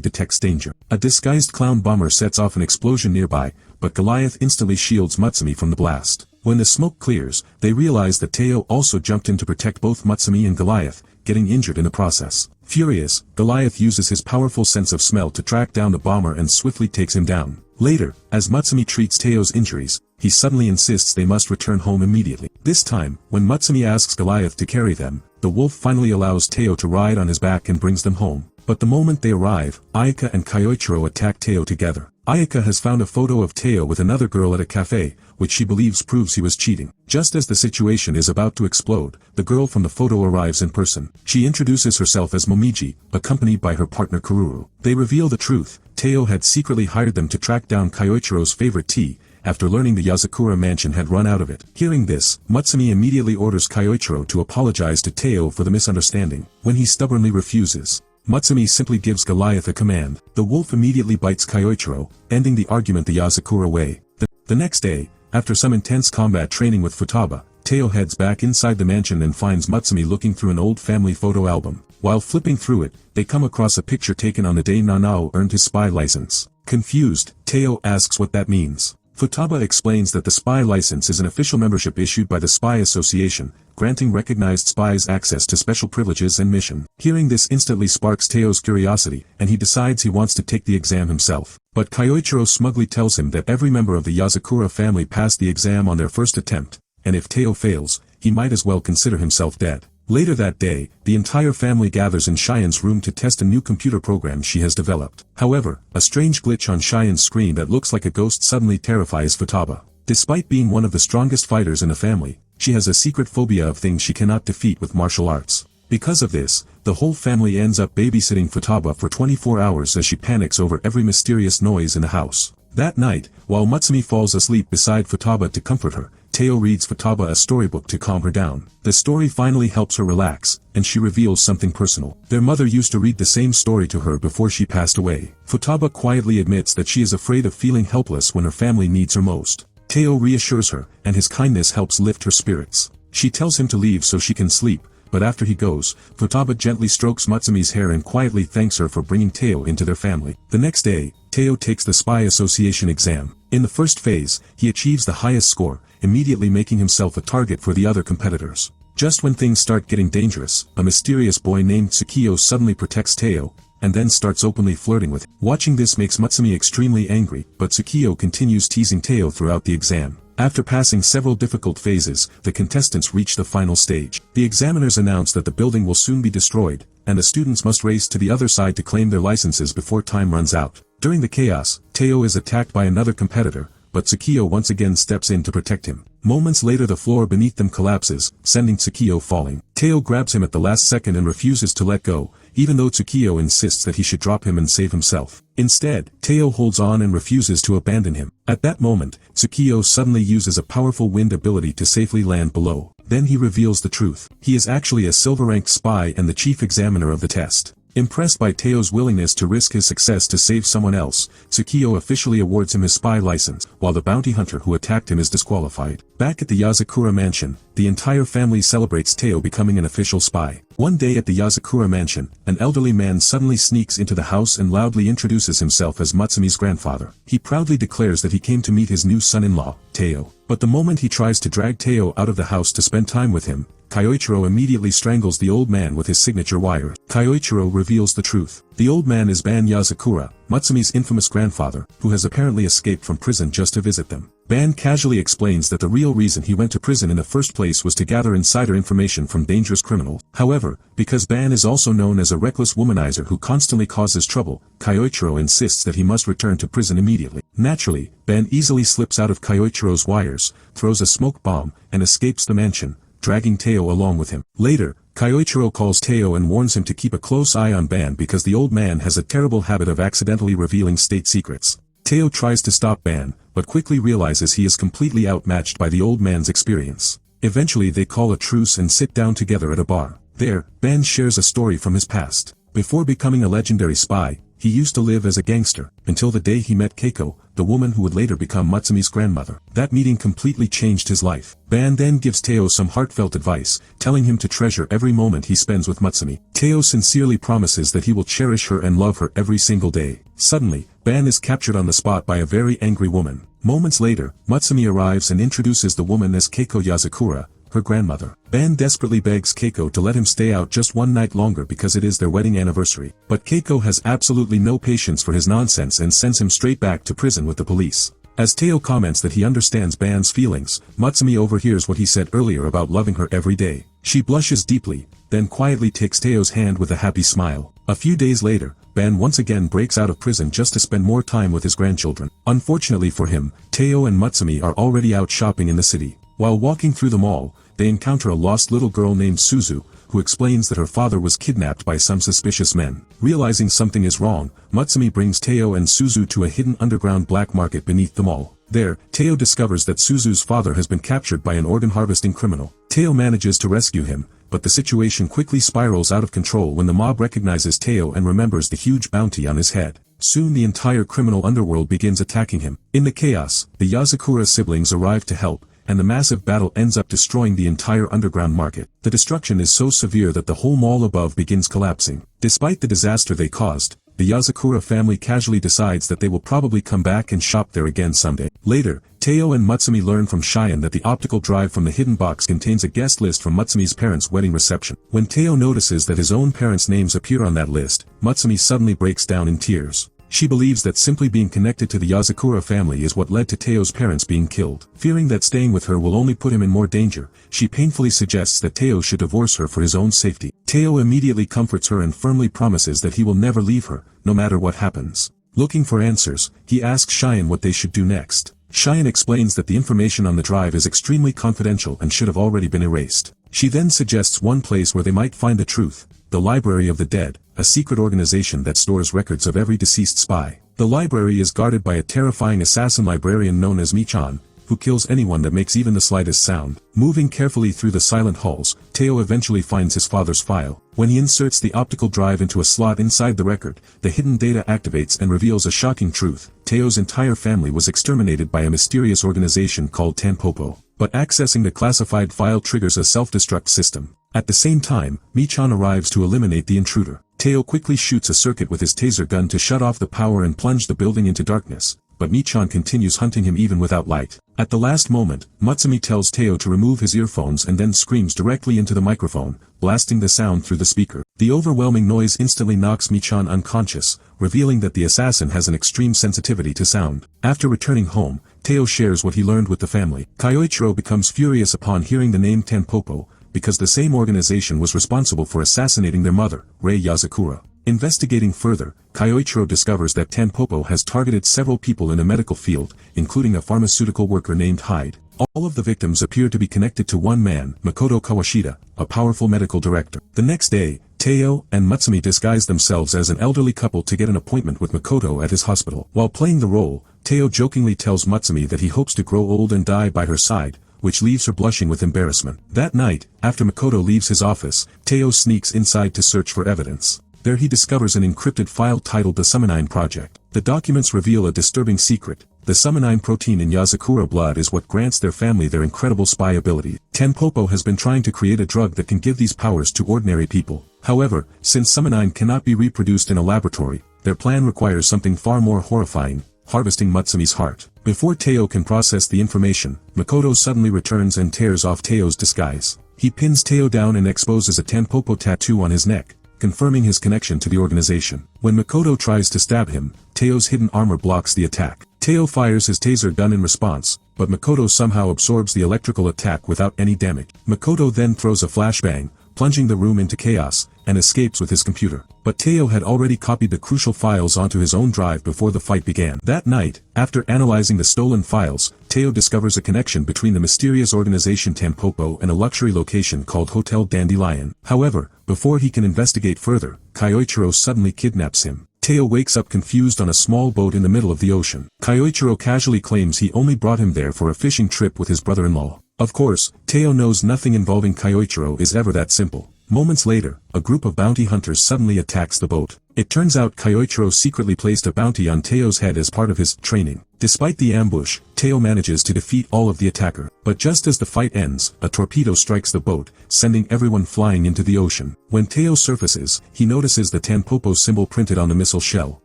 detects danger. A disguised clown bomber sets off an explosion nearby, but Goliath instantly shields Mutsumi from the blast. When the smoke clears, they realize that Taiyo also jumped in to protect both Mutsumi and Goliath, getting injured in the process. Furious, Goliath uses his powerful sense of smell to track down the bomber and swiftly takes him down. Later, as Mutsumi treats Taiyo's injuries, he suddenly insists they must return home immediately. This time, when Mutsumi asks Goliath to carry them, the wolf finally allows Taiyo to ride on his back and brings them home. But the moment they arrive, Ayaka and Kyoichiro attack Taiyo together. Ayaka has found a photo of Taiyo with another girl at a cafe, which she believes proves he was cheating. Just as the situation is about to explode, the girl from the photo arrives in person. She introduces herself as Momiji, accompanied by her partner Kururu. They reveal the truth. Taiyo had secretly hired them to track down Kyoichiro's favorite tea, after learning the Yozakura mansion had run out of it. Hearing this, Mutsumi immediately orders Kyoichiro to apologize to Taiyo for the misunderstanding. When he stubbornly refuses, Mutsumi simply gives Goliath a command. The wolf immediately bites Kyoichiro, ending the argument the Yozakura way. The next day, after some intense combat training with Futaba, Taiyo heads back inside the mansion and finds Mutsumi looking through an old family photo album. While flipping through it, they come across a picture taken on the day Nanao earned his spy license. Confused, Taiyo asks what that means. Futaba explains that the spy license is an official membership issued by the Spy Association, granting recognized spies access to special privileges and mission. Hearing this instantly sparks Taiyo's curiosity, and he decides he wants to take the exam himself. But Kyoichiro smugly tells him that every member of the Yozakura family passed the exam on their first attempt, and if Taiyo fails, he might as well consider himself dead. Later that day, the entire family gathers in Cheyenne's room to test a new computer program she has developed. However, a strange glitch on Cheyenne's screen that looks like a ghost suddenly terrifies Futaba. Despite being one of the strongest fighters in the family, she has a secret phobia of things she cannot defeat with martial arts. Because of this, the whole family ends up babysitting Futaba for 24 hours as she panics over every mysterious noise in the house. That night, while Mutsumi falls asleep beside Futaba to comfort her, Taiyo reads Futaba a storybook to calm her down. The story finally helps her relax, and she reveals something personal. Their mother used to read the same story to her before she passed away. Futaba quietly admits that she is afraid of feeling helpless when her family needs her most. Taiyo reassures her, and his kindness helps lift her spirits. She tells him to leave so she can sleep, but after he goes, Futaba gently strokes Mutsumi's hair and quietly thanks her for bringing Taiyo into their family. The next day, Taiyo takes the Spy Association exam. In the first phase, he achieves the highest score, immediately making himself a target for the other competitors. Just when things start getting dangerous, a mysterious boy named Tsukiyo suddenly protects Taiyo, and then starts openly flirting with him. Watching this makes Mutsumi extremely angry, but Tsukiyo continues teasing Taiyo throughout the exam. After passing several difficult phases, the contestants reach the final stage. The examiners announce that the building will soon be destroyed, and the students must race to the other side to claim their licenses before time runs out. During the chaos, Taiyo is attacked by another competitor, but Tsukiyo once again steps in to protect him. Moments later the floor beneath them collapses, sending Tsukiyo falling. Taiyo grabs him at the last second and refuses to let go, even though Tsukiyo insists that he should drop him and save himself. Instead, Taiyo holds on and refuses to abandon him. At that moment, Tsukiyo suddenly uses a powerful wind ability to safely land below. Then he reveals the truth. He is actually a silver-ranked spy and the chief examiner of the test. Impressed by Taiyo's willingness to risk his success to save someone else, Tsukiyo officially awards him his spy license, while the bounty hunter who attacked him is disqualified. Back at the Yozakura mansion, the entire family celebrates Taiyo becoming an official spy. One day at the Yozakura mansion, an elderly man suddenly sneaks into the house and loudly introduces himself as Mutsumi's grandfather. He proudly declares that he came to meet his new son-in-law, Taiyo. But the moment he tries to drag Taiyo out of the house to spend time with him, Kyoichiro immediately strangles the old man with his signature wire. Kyoichiro reveals the truth. The old man is Ban Yozakura, Mutsumi's infamous grandfather, who has apparently escaped from prison just to visit them. Ban casually explains that the real reason he went to prison in the first place was to gather insider information from dangerous criminals. However, because Ban is also known as a reckless womanizer who constantly causes trouble, Kyoichiro insists that he must return to prison immediately. Naturally, Ban easily slips out of Kyoichiro's wires, throws a smoke bomb, and escapes the mansion, dragging Taiyo along with him. Later, Kyoichiro calls Taiyo and warns him to keep a close eye on Ban because the old man has a terrible habit of accidentally revealing state secrets. Taiyo tries to stop Ban, but quickly realizes he is completely outmatched by the old man's experience. Eventually they call a truce and sit down together at a bar. There, Ban shares a story from his past. Before becoming a legendary spy, he used to live as a gangster, until the day he met Keiko, the woman who would later become Mutsumi's grandmother. That meeting completely changed his life. Ban then gives Taiyo some heartfelt advice, telling him to treasure every moment he spends with Mutsumi. Taiyo sincerely promises that he will cherish her and love her every single day. Suddenly, Ban is captured on the spot by a very angry woman. Moments later, Mutsumi arrives and introduces the woman as Keiko Yozakura, her grandmother. Ban desperately begs Keiko to let him stay out just one night longer because it is their wedding anniversary. But Keiko has absolutely no patience for his nonsense and sends him straight back to prison with the police. As Taiyo comments that he understands Ban's feelings, Mutsumi overhears what he said earlier about loving her every day. She blushes deeply, then quietly takes Taiyo's hand with a happy smile. A few days later, Ban once again breaks out of prison just to spend more time with his grandchildren. Unfortunately for him, Taiyo and Mutsumi are already out shopping in the city. While walking through the mall, they encounter a lost little girl named Suzu, who explains that her father was kidnapped by some suspicious men. Realizing something is wrong, Mutsumi brings Taiyo and Suzu to a hidden underground black market beneath the mall. There, Taiyo discovers that Suzu's father has been captured by an organ-harvesting criminal. Taiyo manages to rescue him, but the situation quickly spirals out of control when the mob recognizes Taiyo and remembers the huge bounty on his head. Soon the entire criminal underworld begins attacking him. In the chaos, the Yozakura siblings arrive to help, and the massive battle ends up destroying the entire underground market. The destruction is so severe that the whole mall above begins collapsing. Despite the disaster they caused, the Yozakura family casually decides that they will probably come back and shop there again someday. Later, Taiyo and Mutsumi learn from Cheyenne that the optical drive from the hidden box contains a guest list from Mutsumi's parents' wedding reception. When Taiyo notices that his own parents' names appear on that list, Mutsumi suddenly breaks down in tears. She believes that simply being connected to the Yozakura family is what led to Taiyo's parents being killed. Fearing that staying with her will only put him in more danger, she painfully suggests that Taiyo should divorce her for his own safety. Taiyo immediately comforts her and firmly promises that he will never leave her, no matter what happens. Looking for answers, he asks Cheyenne what they should do next. Cheyenne explains that the information on the drive is extremely confidential and should have already been erased. She then suggests one place where they might find the truth: the Library of the Dead, a secret organization that stores records of every deceased spy. The library is guarded by a terrifying assassin librarian known as Michan, who kills anyone that makes even the slightest sound. Moving carefully through the silent halls, Taiyo eventually finds his father's file. When he inserts the optical drive into a slot inside the record, the hidden data activates and reveals a shocking truth: Taiyo's entire family was exterminated by a mysterious organization called Tanpopo. But accessing the classified file triggers a self-destruct system. At the same time, Michan arrives to eliminate the intruder. Taiyo quickly shoots a circuit with his taser gun to shut off the power and plunge the building into darkness, but Michan continues hunting him even without light. At the last moment, Mutsumi tells Taiyo to remove his earphones and then screams directly into the microphone, blasting the sound through the speaker. The overwhelming noise instantly knocks Michan unconscious, revealing that the assassin has an extreme sensitivity to sound. After returning home, Taiyo shares what he learned with the family. Kyoichiro becomes furious upon hearing the name Tanpopo, because the same organization was responsible for assassinating their mother, Rei Yozakura. Investigating further, Kyoichiro discovers that Tanpopo has targeted several people in the medical field, including a pharmaceutical worker named Hyde. All of the victims appear to be connected to one man, Makoto Kawashita, a powerful medical director. The next day, Taiyo and Mutsumi disguise themselves as an elderly couple to get an appointment with Makoto at his hospital. While playing the role, Taiyo jokingly tells Mutsumi that he hopes to grow old and die by her side, which leaves her blushing with embarrassment. That night, after Makoto leaves his office, Taiyo sneaks inside to search for evidence. There he discovers an encrypted file titled the Summonine Project. The documents reveal a disturbing secret: the summonine protein in Yozakura blood is what grants their family their incredible spy ability. Tanpopo has been trying to create a drug that can give these powers to ordinary people. However, since summonine cannot be reproduced in a laboratory, their plan requires something far more horrifying: harvesting Mutsumi's heart. Before Taiyo can process the information, Makoto suddenly returns and tears off Taiyo's disguise. He pins Taiyo down and exposes a Tanpopo tattoo on his neck, confirming his connection to the organization. When Makoto tries to stab him, Taiyo's hidden armor blocks the attack. Taiyo fires his taser gun in response, but Makoto somehow absorbs the electrical attack without any damage. Makoto then throws a flashbang, plunging the room into chaos, and escapes with his computer. But Taiyo had already copied the crucial files onto his own drive before the fight began. That night, after analyzing the stolen files, Taiyo discovers a connection between the mysterious organization Tanpopo and a luxury location called Hotel Dandelion. However, before he can investigate further, Kyoichiro suddenly kidnaps him. Taiyo wakes up confused on a small boat in the middle of the ocean. Kyoichiro casually claims he only brought him there for a fishing trip with his brother-in-law. Of course, Taiyo knows nothing involving Kyoichiro is ever that simple. Moments later, a group of bounty hunters suddenly attacks the boat. It turns out Kyoichiro secretly placed a bounty on Taiyo's head as part of his training. Despite the ambush, Taiyo manages to defeat all of the attacker. But just as the fight ends, a torpedo strikes the boat, sending everyone flying into the ocean. When Taiyo surfaces, he notices the Tanpopo symbol printed on the missile shell.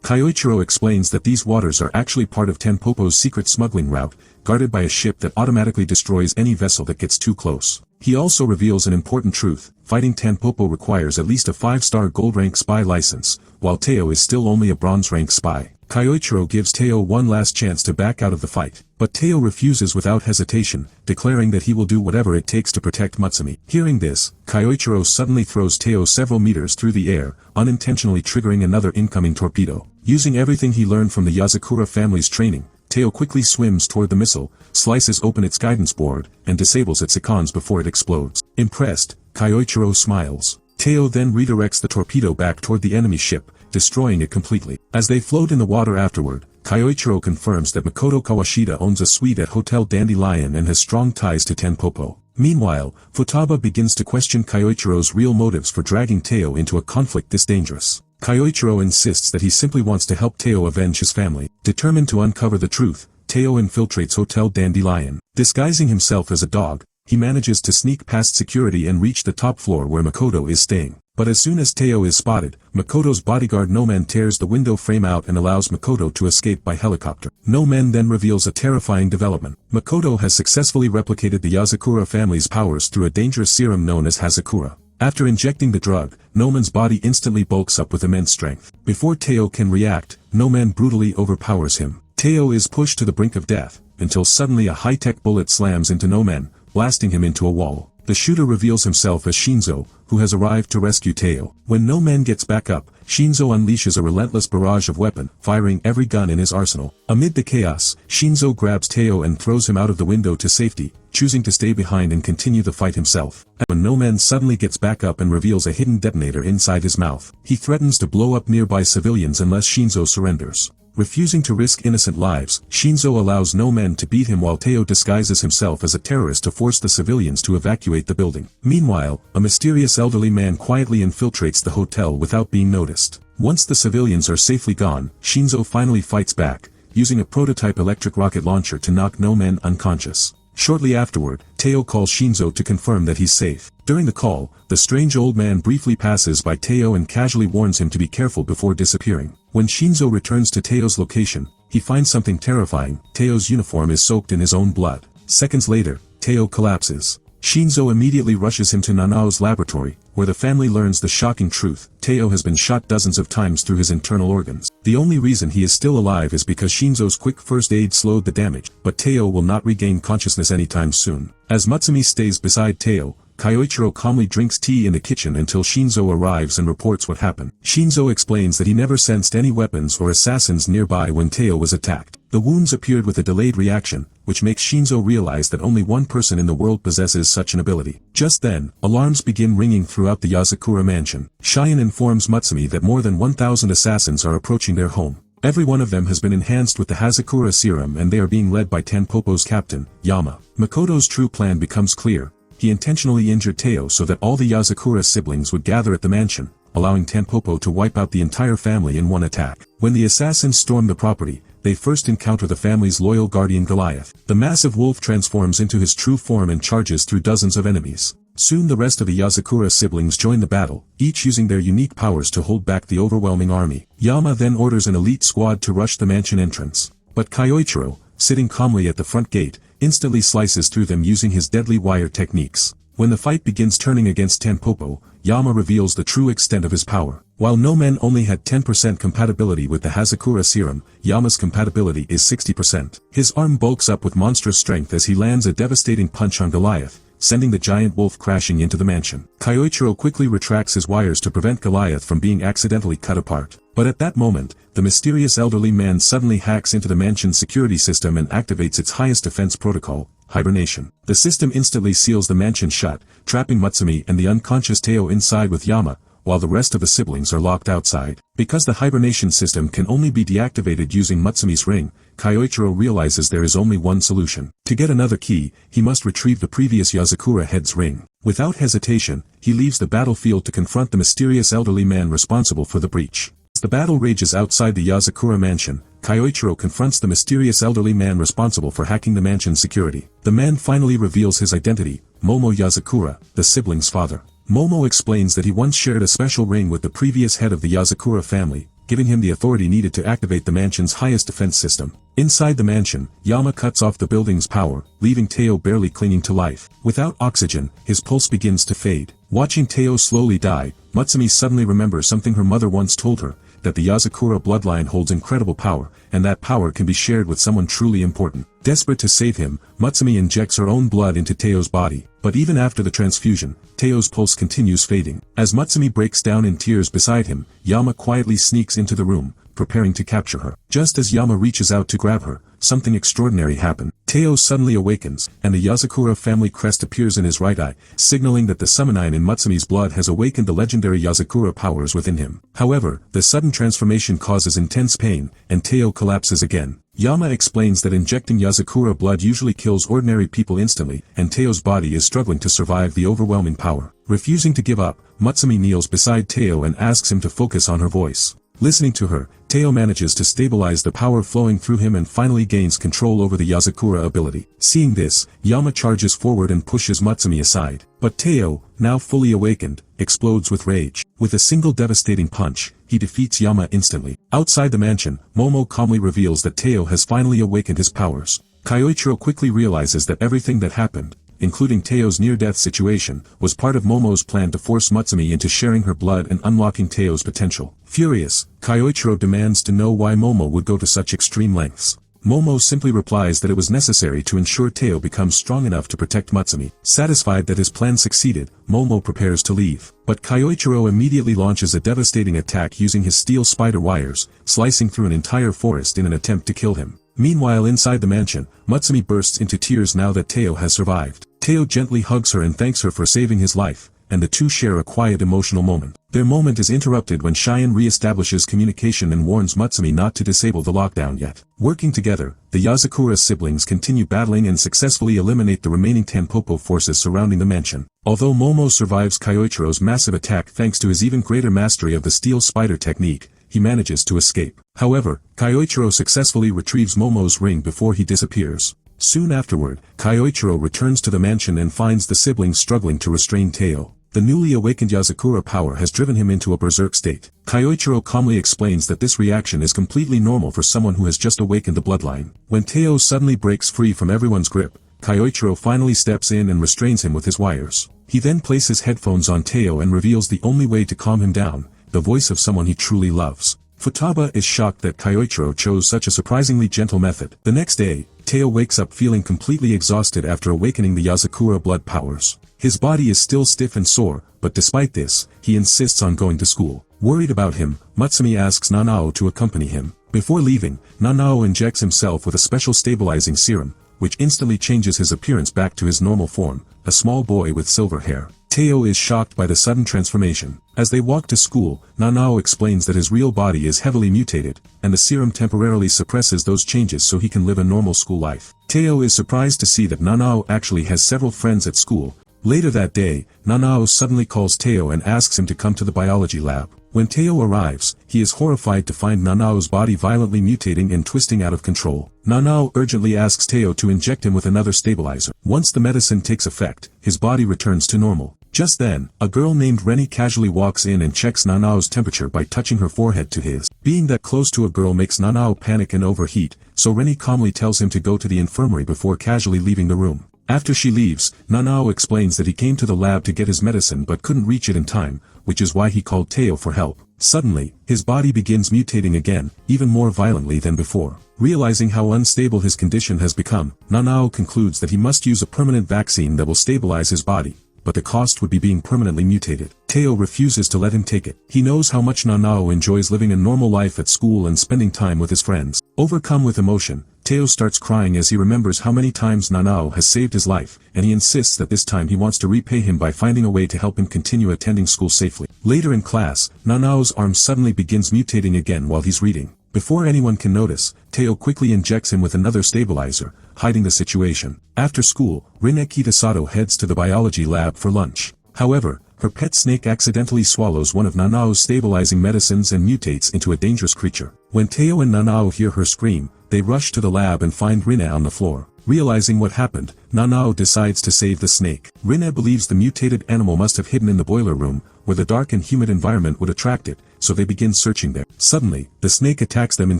Kyoichiro explains that these waters are actually part of Tanpopo's secret smuggling route, guarded by a ship that automatically destroys any vessel that gets too close. He also reveals an important truth: fighting Tanpopo requires at least a 5-star gold-rank spy license, while Taiyo is still only a bronze-rank spy. Kyoichiro gives Taiyo one last chance to back out of the fight, but Taiyo refuses without hesitation, declaring that he will do whatever it takes to protect Mutsumi. Hearing this, Kyoichiro suddenly throws Taiyo several meters through the air, unintentionally triggering another incoming torpedo. Using everything he learned from the Yozakura family's training, Taiyo quickly swims toward the missile, slices open its guidance board, and disables its icons before it explodes. Impressed, Kyoichiro smiles. Taiyo then redirects the torpedo back toward the enemy ship, destroying it completely. As they float in the water afterward, Kyoichiro confirms that Makoto Kawashida owns a suite at Hotel Dandelion and has strong ties to Tanpopo. Meanwhile, Futaba begins to question Kyoichiro's real motives for dragging Taiyo into a conflict this dangerous. Kyoichiro insists that he simply wants to help Taiyo avenge his family. Determined to uncover the truth, Taiyo infiltrates Hotel Dandelion. Disguising himself as a dog, he manages to sneak past security and reach the top floor where Makoto is staying. But as soon as Taiyo is spotted, Makoto's bodyguard Nomen tears the window frame out and allows Makoto to escape by helicopter. Nomen then reveals a terrifying development. Makoto has successfully replicated the Yozakura family's powers through a dangerous serum known as Hazakura. After injecting the drug, Nomen's body instantly bulks up with immense strength. Before Taiyo can react, Nomen brutally overpowers him. Taiyo is pushed to the brink of death, until suddenly a high-tech bullet slams into Nomen, blasting him into a wall. The shooter reveals himself as Shinzo, who has arrived to rescue Taiyo. When Nomen gets back up, Shinzo unleashes a relentless barrage of weapons, firing every gun in his arsenal. Amid the chaos, Shinzo grabs Taiyo and throws him out of the window to safety, choosing to stay behind and continue the fight himself. When Nomen suddenly gets back up and reveals a hidden detonator inside his mouth, he threatens to blow up nearby civilians unless Shinzo surrenders. Refusing to risk innocent lives, Shinzo allows Nomen to beat him while Taiyo disguises himself as a terrorist to force the civilians to evacuate the building. Meanwhile, a mysterious elderly man quietly infiltrates the hotel without being noticed. Once the civilians are safely gone, Shinzo finally fights back, using a prototype electric rocket launcher to knock Nomen unconscious. Shortly afterward, Taiyo calls Shinzo to confirm that he's safe. During the call, the strange old man briefly passes by Taiyo and casually warns him to be careful before disappearing. When Shinzo returns to Taiyo's location, he finds something terrifying. Taiyo's uniform is soaked in his own blood. Seconds later, Taiyo collapses. Shinzo immediately rushes him to Nanao's laboratory, where the family learns the shocking truth: Taiyo has been shot dozens of times through his internal organs. The only reason he is still alive is because Shinzo's quick first aid slowed the damage, but Taiyo will not regain consciousness anytime soon. As Mutsumi stays beside Taiyo, Kyoichiro calmly drinks tea in the kitchen until Shinzo arrives and reports what happened. Shinzo explains that he never sensed any weapons or assassins nearby when Taiyo was attacked. The wounds appeared with a delayed reaction, which makes Shinzo realize that only one person in the world possesses such an ability. Just then, alarms begin ringing throughout the Yozakura mansion. Cheyenne informs Mutsumi that more than 1,000 assassins are approaching their home. Every one of them has been enhanced with the Hazakura serum and they are being led by Tanpopo's captain, Yama. Makoto's true plan becomes clear. He intentionally injured Taiyo so that all the Yozakura siblings would gather at the mansion, allowing Tanpopo to wipe out the entire family in one attack. When the assassins storm the property, they first encounter the family's loyal guardian Goliath. The massive wolf transforms into his true form and charges through dozens of enemies. Soon the rest of the Yozakura siblings join the battle, each using their unique powers to hold back the overwhelming army. Yama then orders an elite squad to rush the mansion entrance. But Kyoichiro, sitting calmly at the front gate, instantly slices through them using his deadly wire techniques. When the fight begins turning against Tanpopo, Yama reveals the true extent of his power. While no men only had 10% compatibility with the Hazakura serum, Yama's compatibility is 60%. His arm bulks up with monstrous strength as he lands a devastating punch on Goliath, sending the giant wolf crashing into the mansion. Kyoichiro quickly retracts his wires to prevent Goliath from being accidentally cut apart. But at that moment, the mysterious elderly man suddenly hacks into the mansion's security system and activates its highest defense protocol, hibernation. The system instantly seals the mansion shut, trapping Mutsumi and the unconscious Taiyo inside with Yama, while the rest of the siblings are locked outside. Because the hibernation system can only be deactivated using Mutsumi's ring, Kyoichiro realizes there is only one solution. To get another key, he must retrieve the previous Yozakura head's ring. Without hesitation, he leaves the battlefield to confront the mysterious elderly man responsible for the breach. As the battle rages outside the Yozakura mansion, Kyoichiro confronts the mysterious elderly man responsible for hacking the mansion's security. The man finally reveals his identity, Momo Yozakura, the siblings' father. Momo explains that he once shared a special ring with the previous head of the Yozakura family, giving him the authority needed to activate the mansion's highest defense system. Inside the mansion, Yama cuts off the building's power, leaving Taiyo barely clinging to life. Without oxygen, his pulse begins to fade. Watching Taiyo slowly die, Mutsumi suddenly remembers something her mother once told her, that the Yozakura bloodline holds incredible power, and that power can be shared with someone truly important. Desperate to save him, Mutsumi injects her own blood into Taiyo's body, but even after the transfusion, Taiyo's pulse continues fading. As Mutsumi breaks down in tears beside him, Yama quietly sneaks into the room, preparing to capture her. Just as Yama reaches out to grab her, something extraordinary happens. Taiyo suddenly awakens, and the Yozakura family crest appears in his right eye, signaling that the summonine in Mutsumi's blood has awakened the legendary Yozakura powers within him. However, the sudden transformation causes intense pain, and Taiyo collapses again. Yama explains that injecting Yozakura blood usually kills ordinary people instantly, and Taiyo's body is struggling to survive the overwhelming power. Refusing to give up, Mutsumi kneels beside Taiyo and asks him to focus on her voice. Listening to her, Taiyo manages to stabilize the power flowing through him and finally gains control over the Yozakura ability. Seeing this, Yama charges forward and pushes Mutsumi aside. But Taiyo, now fully awakened, explodes with rage. With a single devastating punch, he defeats Yama instantly. Outside the mansion, Momo calmly reveals that Taiyo has finally awakened his powers. Kyoichiro quickly realizes that everything that happened, including Taiyo's near-death situation, was part of Momo's plan to force Mutsumi into sharing her blood and unlocking Taiyo's potential. Furious, Kyoichiro demands to know why Momo would go to such extreme lengths. Momo simply replies that it was necessary to ensure Taiyo becomes strong enough to protect Mutsumi. Satisfied that his plan succeeded, Momo prepares to leave. But Kyoichiro immediately launches a devastating attack using his steel spider wires, slicing through an entire forest in an attempt to kill him. Meanwhile inside the mansion, Mutsumi bursts into tears now that Taiyo has survived. Taiyo gently hugs her and thanks her for saving his life, and the two share a quiet emotional moment. Their moment is interrupted when Cheyenne re-establishes communication and warns Mutsumi not to disable the lockdown yet. Working together, the Yozakura siblings continue battling and successfully eliminate the remaining Tanpopo forces surrounding the mansion. Although Momo survives Kyoichiro's massive attack thanks to his even greater mastery of the steel spider technique, he manages to escape. However, Kyoichiro successfully retrieves Momo's ring before he disappears. Soon afterward, Kyoichiro returns to the mansion and finds the siblings struggling to restrain Taiyo. The newly awakened Yozakura power has driven him into a berserk state. Kyoichiro calmly explains that this reaction is completely normal for someone who has just awakened the bloodline. When Taiyo suddenly breaks free from everyone's grip, Kyoichiro finally steps in and restrains him with his wires. He then places headphones on Taiyo and reveals the only way to calm him down, the voice of someone he truly loves. Futaba is shocked that Kyoichiro chose such a surprisingly gentle method. The next day, Taiyo wakes up feeling completely exhausted after awakening the Yozakura blood powers. His body is still stiff and sore, but despite this, he insists on going to school. Worried about him, Mutsumi asks Nanao to accompany him. Before leaving, Nanao injects himself with a special stabilizing serum, which instantly changes his appearance back to his normal form, a small boy with silver hair. Taiyo is shocked by the sudden transformation. As they walk to school, Nanao explains that his real body is heavily mutated, and the serum temporarily suppresses those changes so he can live a normal school life. Taiyo is surprised to see that Nanao actually has several friends at school. Later that day, Nanao suddenly calls Taiyo and asks him to come to the biology lab. When Taiyo arrives, he is horrified to find Nanao's body violently mutating and twisting out of control. Nanao urgently asks Taiyo to inject him with another stabilizer. Once the medicine takes effect, his body returns to normal. Just then, a girl named Reni casually walks in and checks Nanao's temperature by touching her forehead to his. Being that close to a girl makes Nanao panic and overheat, so Reni calmly tells him to go to the infirmary before casually leaving the room. After she leaves, Nanao explains that he came to the lab to get his medicine but couldn't reach it in time, which is why he called Taiyo for help. Suddenly, his body begins mutating again, even more violently than before. Realizing how unstable his condition has become, Nanao concludes that he must use a permanent vaccine that will stabilize his body, but the cost would be being permanently mutated. Taiyo refuses to let him take it. He knows how much Nanao enjoys living a normal life at school and spending time with his friends. Overcome with emotion, Taiyo starts crying as he remembers how many times Nanao has saved his life, and he insists that this time he wants to repay him by finding a way to help him continue attending school safely. Later in class, Nanao's arm suddenly begins mutating again while he's reading. Before anyone can notice, Taiyo quickly injects him with another stabilizer, hiding the situation. After school, Rinne Kitasato heads to the biology lab for lunch. However, her pet snake accidentally swallows one of Nanao's stabilizing medicines and mutates into a dangerous creature. When Taiyo and Nanao hear her scream, they rush to the lab and find Rinne on the floor. Realizing what happened, Nanao decides to save the snake. Rinne believes the mutated animal must have hidden in the boiler room, where the dark and humid environment would attract it, so they begin searching there. Suddenly, the snake attacks them in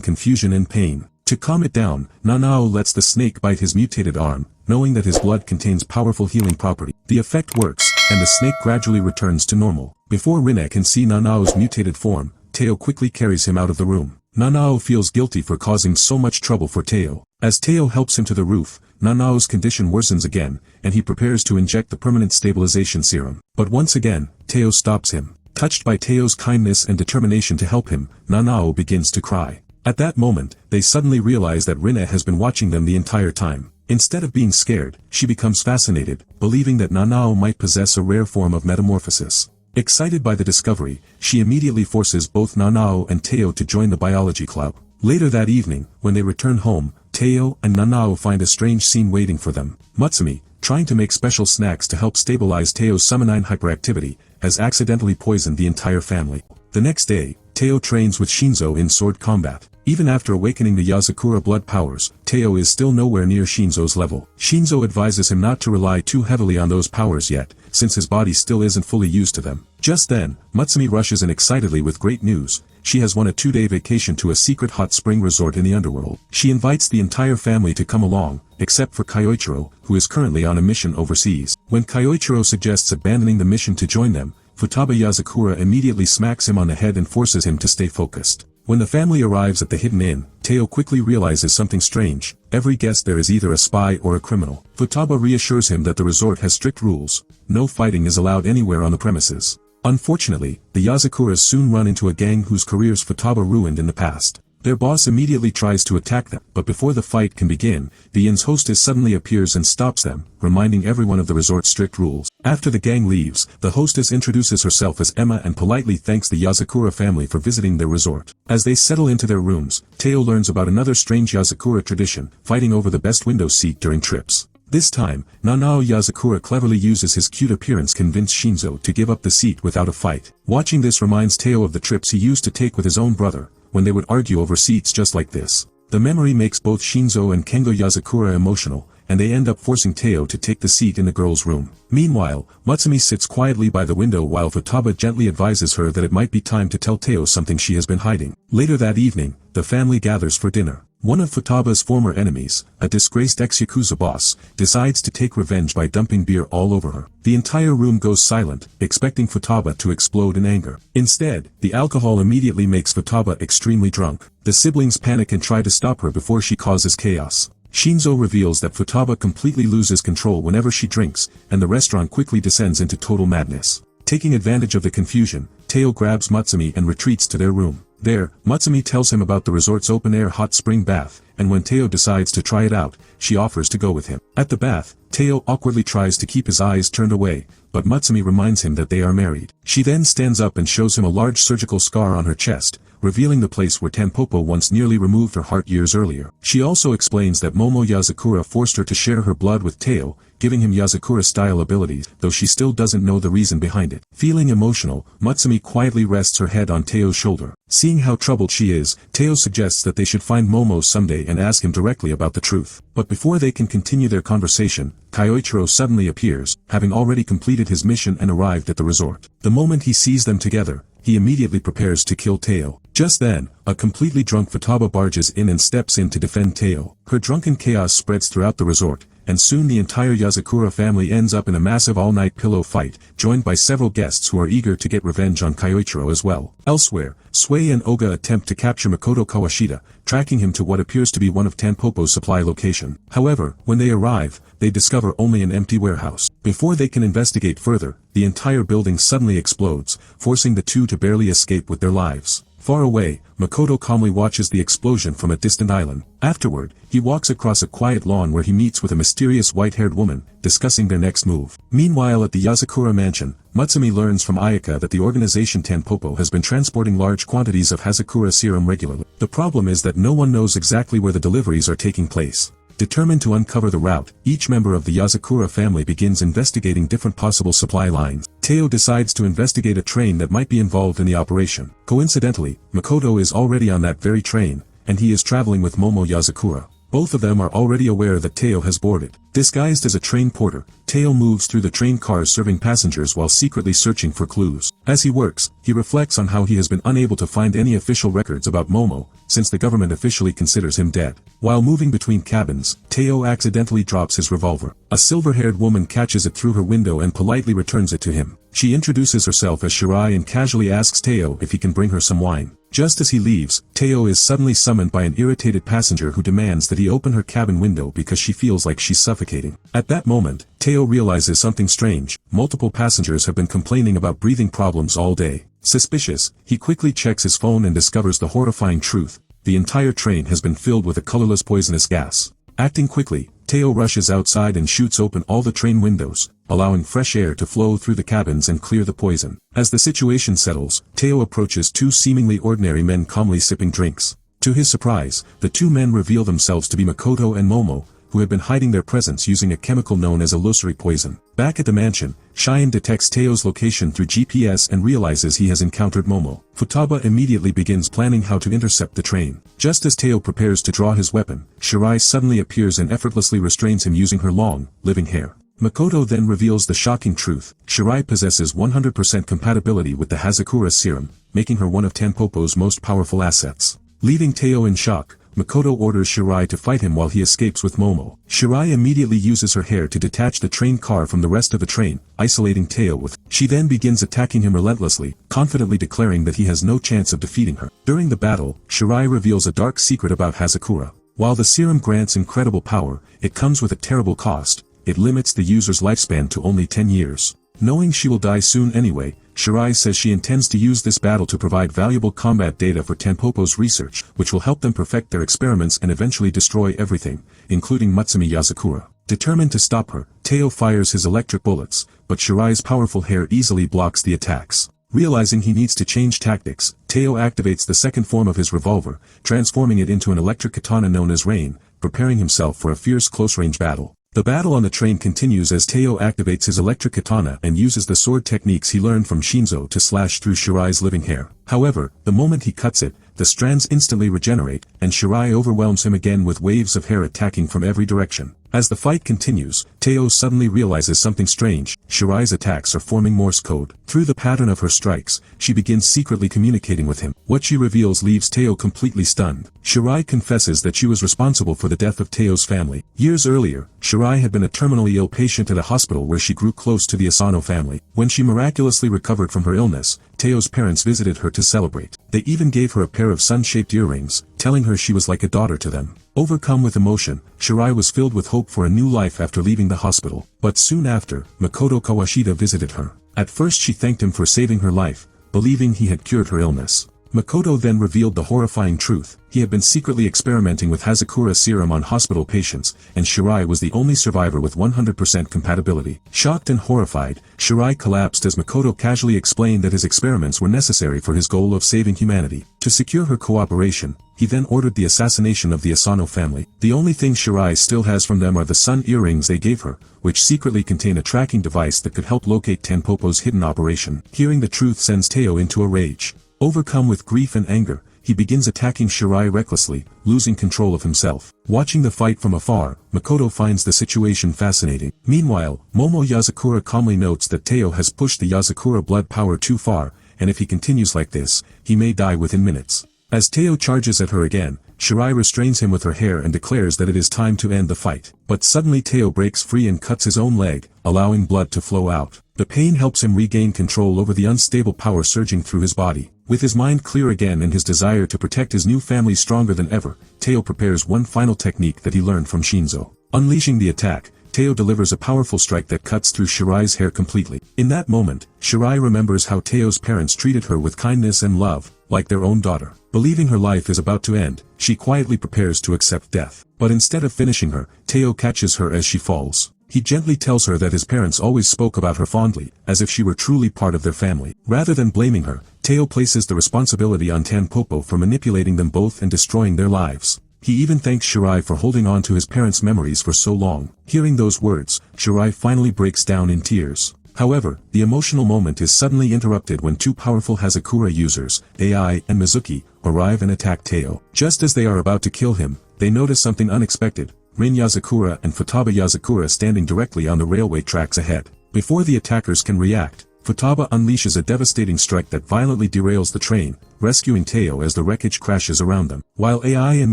confusion and pain. To calm it down, Nanao lets the snake bite his mutated arm, knowing that his blood contains powerful healing property. The effect works, and the snake gradually returns to normal. Before Rinne can see Nanao's mutated form, Taiyo quickly carries him out of the room. Nanao feels guilty for causing so much trouble for Taiyo. As Taiyo helps him to the roof, Nanao's condition worsens again, and he prepares to inject the permanent stabilization serum. But once again, Taiyo stops him. Touched by Taiyo's kindness and determination to help him, Nanao begins to cry. At that moment, they suddenly realize that Rinne has been watching them the entire time. Instead of being scared, she becomes fascinated, believing that Nanao might possess a rare form of metamorphosis. Excited by the discovery, she immediately forces both Nanao and Taiyo to join the biology club. Later that evening, when they return home, Taiyo and Nanao find a strange scene waiting for them. Mutsumi, trying to make special snacks to help stabilize Taiyo's suminine hyperactivity, has accidentally poisoned the entire family. The next day, Taiyo trains with Shinzo in sword combat. Even after awakening the Yozakura blood powers, Taiyo is still nowhere near Shinzo's level. Shinzo advises him not to rely too heavily on those powers yet, since his body still isn't fully used to them. Just then, Mutsumi rushes in excitedly with great news. She has won a 2-day vacation to a secret hot spring resort in the underworld. She invites the entire family to come along, except for Kyoichiro, who is currently on a mission overseas. When Kyoichiro suggests abandoning the mission to join them, Futaba Yozakura immediately smacks him on the head and forces him to stay focused. When the family arrives at the hidden inn, Taiyo quickly realizes something strange. Every guest there is either a spy or a criminal. Futaba reassures him that the resort has strict rules. No fighting is allowed anywhere on the premises. Unfortunately, the Yozakuras soon run into a gang whose careers Futaba ruined in the past. Their boss immediately tries to attack them, but before the fight can begin, the inn's hostess suddenly appears and stops them, reminding everyone of the resort's strict rules. After the gang leaves, the hostess introduces herself as Emma and politely thanks the Yozakura family for visiting their resort. As they settle into their rooms, Taiyo learns about another strange Yozakura tradition, fighting over the best window seat during trips. This time, Nanao Yozakura cleverly uses his cute appearance to convince Shinzo to give up the seat without a fight. Watching this reminds Taiyo of the trips he used to take with his own brother, when they would argue over seats just like this. The memory makes both Shinzo and Kengo Yozakura emotional, and they end up forcing Taiyo to take the seat in the girls' room. Meanwhile, Mutsumi sits quietly by the window while Futaba gently advises her that it might be time to tell Taiyo something she has been hiding. Later that evening, the family gathers for dinner. One of Futaba's former enemies, a disgraced ex-Yakuza boss, decides to take revenge by dumping beer all over her. The entire room goes silent, expecting Futaba to explode in anger. Instead, the alcohol immediately makes Futaba extremely drunk. The siblings panic and try to stop her before she causes chaos. Shinzo reveals that Futaba completely loses control whenever she drinks, and the restaurant quickly descends into total madness. Taking advantage of the confusion, Taiyo grabs Mutsumi and retreats to their room. There, Mutsumi tells him about the resort's open-air hot spring bath, and when Taiyo decides to try it out, she offers to go with him. At the bath, Taiyo awkwardly tries to keep his eyes turned away, but Mutsumi reminds him that they are married. She then stands up and shows him a large surgical scar on her chest, revealing the place where Tanpopo once nearly removed her heart years earlier. She also explains that Momo Yozakura forced her to share her blood with Taiyo, giving him Yozakura-style abilities, though she still doesn't know the reason behind it. Feeling emotional, Mutsumi quietly rests her head on Taiyo's shoulder. Seeing how troubled she is, Taiyo suggests that they should find Momo someday and ask him directly about the truth. But before they can continue their conversation, Kyoichiro suddenly appears, having already completed his mission and arrived at the resort. The moment he sees them together, he immediately prepares to kill Taiyo. Just then, a completely drunk Futaba barges in and steps in to defend Taiyo. Her drunken chaos spreads throughout the resort, and soon the entire Yozakura family ends up in a massive all-night pillow fight, joined by several guests who are eager to get revenge on Kyoichiro as well. Elsewhere, Sui and Oga attempt to capture Makoto Kawashita, tracking him to what appears to be one of Tanpopo's supply location. However, when they arrive, they discover only an empty warehouse. Before they can investigate further, the entire building suddenly explodes, forcing the two to barely escape with their lives. Far away, Makoto calmly watches the explosion from a distant island. Afterward, he walks across a quiet lawn where he meets with a mysterious white-haired woman, discussing their next move. Meanwhile at the Yozakura mansion, Mutsumi learns from Ayaka that the organization Tanpopo has been transporting large quantities of Hazakura serum regularly. The problem is that no one knows exactly where the deliveries are taking place. Determined to uncover the route, each member of the Yozakura family begins investigating different possible supply lines. Taiyo decides to investigate a train that might be involved in the operation. Coincidentally, Makoto is already on that very train, and he is traveling with Momo Yozakura. Both of them are already aware that Taiyo has boarded. Disguised as a train porter, Taiyo moves through the train cars serving passengers while secretly searching for clues. As he works, he reflects on how he has been unable to find any official records about Momo, since the government officially considers him dead. While moving between cabins, Taiyo accidentally drops his revolver. A silver-haired woman catches it through her window and politely returns it to him. She introduces herself as Shirai and casually asks Taiyo if he can bring her some wine. Just as he leaves, Taiyo is suddenly summoned by an irritated passenger who demands that he open her cabin window because she feels like she's suffocating. At that moment, Taiyo realizes something strange. Multiple passengers have been complaining about breathing problems all day. Suspicious, he quickly checks his phone and discovers the horrifying truth. The entire train has been filled with a colorless poisonous gas. Acting quickly, Taiyo rushes outside and shoots open all the train windows, allowing fresh air to flow through the cabins and clear the poison. As the situation settles, Taiyo approaches two seemingly ordinary men calmly sipping drinks. To his surprise, the two men reveal themselves to be Makoto and Momo, who have been hiding their presence using a chemical known as illusory poison. Back at the mansion, Cheyenne detects Taiyo's location through GPS and realizes he has encountered Momo. Futaba immediately begins planning how to intercept the train. Just as Taiyo prepares to draw his weapon, Shirai suddenly appears and effortlessly restrains him using her long, living hair. Makoto then reveals the shocking truth. Shirai possesses 100% compatibility with the Hazakura serum, making her one of Tanpopo's most powerful assets. Leaving Taiyo in shock, Makoto orders Shirai to fight him while he escapes with Momo. Shirai immediately uses her hair to detach the train car from the rest of the train, isolating Taiyo with. She then begins attacking him relentlessly, confidently declaring that he has no chance of defeating her. During the battle, Shirai reveals a dark secret about Hazakura. While the serum grants incredible power, it comes with a terrible cost. It limits the user's lifespan to only 10 years. Knowing she will die soon anyway, Shirai says she intends to use this battle to provide valuable combat data for Tanpopo's research, which will help them perfect their experiments and eventually destroy everything, including Mutsumi Yozakura. Determined to stop her, Taiyo fires his electric bullets, but Shirai's powerful hair easily blocks the attacks. Realizing he needs to change tactics, Taiyo activates the second form of his revolver, transforming it into an electric katana known as Rain, preparing himself for a fierce close-range battle. The battle on the train continues as Taiyo activates his electric katana and uses the sword techniques he learned from Shinzo to slash through Shirai's living hair. However, the moment he cuts it, the strands instantly regenerate, and Shirai overwhelms him again with waves of hair attacking from every direction. As the fight continues, Taiyo suddenly realizes something strange. Shirai's attacks are forming Morse code. Through the pattern of her strikes, she begins secretly communicating with him. What she reveals leaves Taiyo completely stunned. Shirai confesses that she was responsible for the death of Taiyo's family. Years earlier, Shirai had been a terminally ill patient at a hospital where she grew close to the Asano family. When she miraculously recovered from her illness, Taiyo's parents visited her to celebrate. They even gave her a pair of sun-shaped earrings, telling her she was like a daughter to them. Overcome with emotion, Shirai was filled with hope for a new life after leaving the hospital. But soon after, Makoto Kawashita visited her. At first she thanked him for saving her life, believing he had cured her illness. Makoto then revealed the horrifying truth. He had been secretly experimenting with Hazakura serum on hospital patients, and Shirai was the only survivor with 100% compatibility. Shocked and horrified, Shirai collapsed as Makoto casually explained that his experiments were necessary for his goal of saving humanity. To secure her cooperation, he then ordered the assassination of the Asano family. The only thing Shirai still has from them are the sun earrings they gave her, which secretly contain a tracking device that could help locate Tanpopo's hidden operation. Hearing the truth sends Taiyo into a rage. Overcome with grief and anger, he begins attacking Shirai recklessly, losing control of himself. Watching the fight from afar, Makoto finds the situation fascinating. Meanwhile, Momo Yozakura calmly notes that Taiyo has pushed the Yozakura blood power too far, and if he continues like this, he may die within minutes. As Taiyo charges at her again, Shirai restrains him with her hair and declares that it is time to end the fight. But suddenly Taiyo breaks free and cuts his own leg, allowing blood to flow out. The pain helps him regain control over the unstable power surging through his body. With his mind clear again and his desire to protect his new family stronger than ever, Taiyo prepares one final technique that he learned from Shinzo. Unleashing the attack, Taiyo delivers a powerful strike that cuts through Shirai's hair completely. In that moment, Shirai remembers how Taiyo's parents treated her with kindness and love, like their own daughter. Believing her life is about to end, she quietly prepares to accept death. But instead of finishing her, Taiyo catches her as she falls. He gently tells her that his parents always spoke about her fondly, as if she were truly part of their family. Rather than blaming her, Taiyo places the responsibility on Tanpopo for manipulating them both and destroying their lives. He even thanks Shirai for holding on to his parents' memories for so long. Hearing those words, Shirai finally breaks down in tears. However, the emotional moment is suddenly interrupted when two powerful Hazakura users, AI and Mizuki, arrive and attack Taiyo. Just as they are about to kill him, they notice something unexpected: Rin Yozakura and Futaba Yozakura standing directly on the railway tracks ahead. Before the attackers can react, Futaba unleashes a devastating strike that violently derails the train, rescuing Taiyo as the wreckage crashes around them. While AI and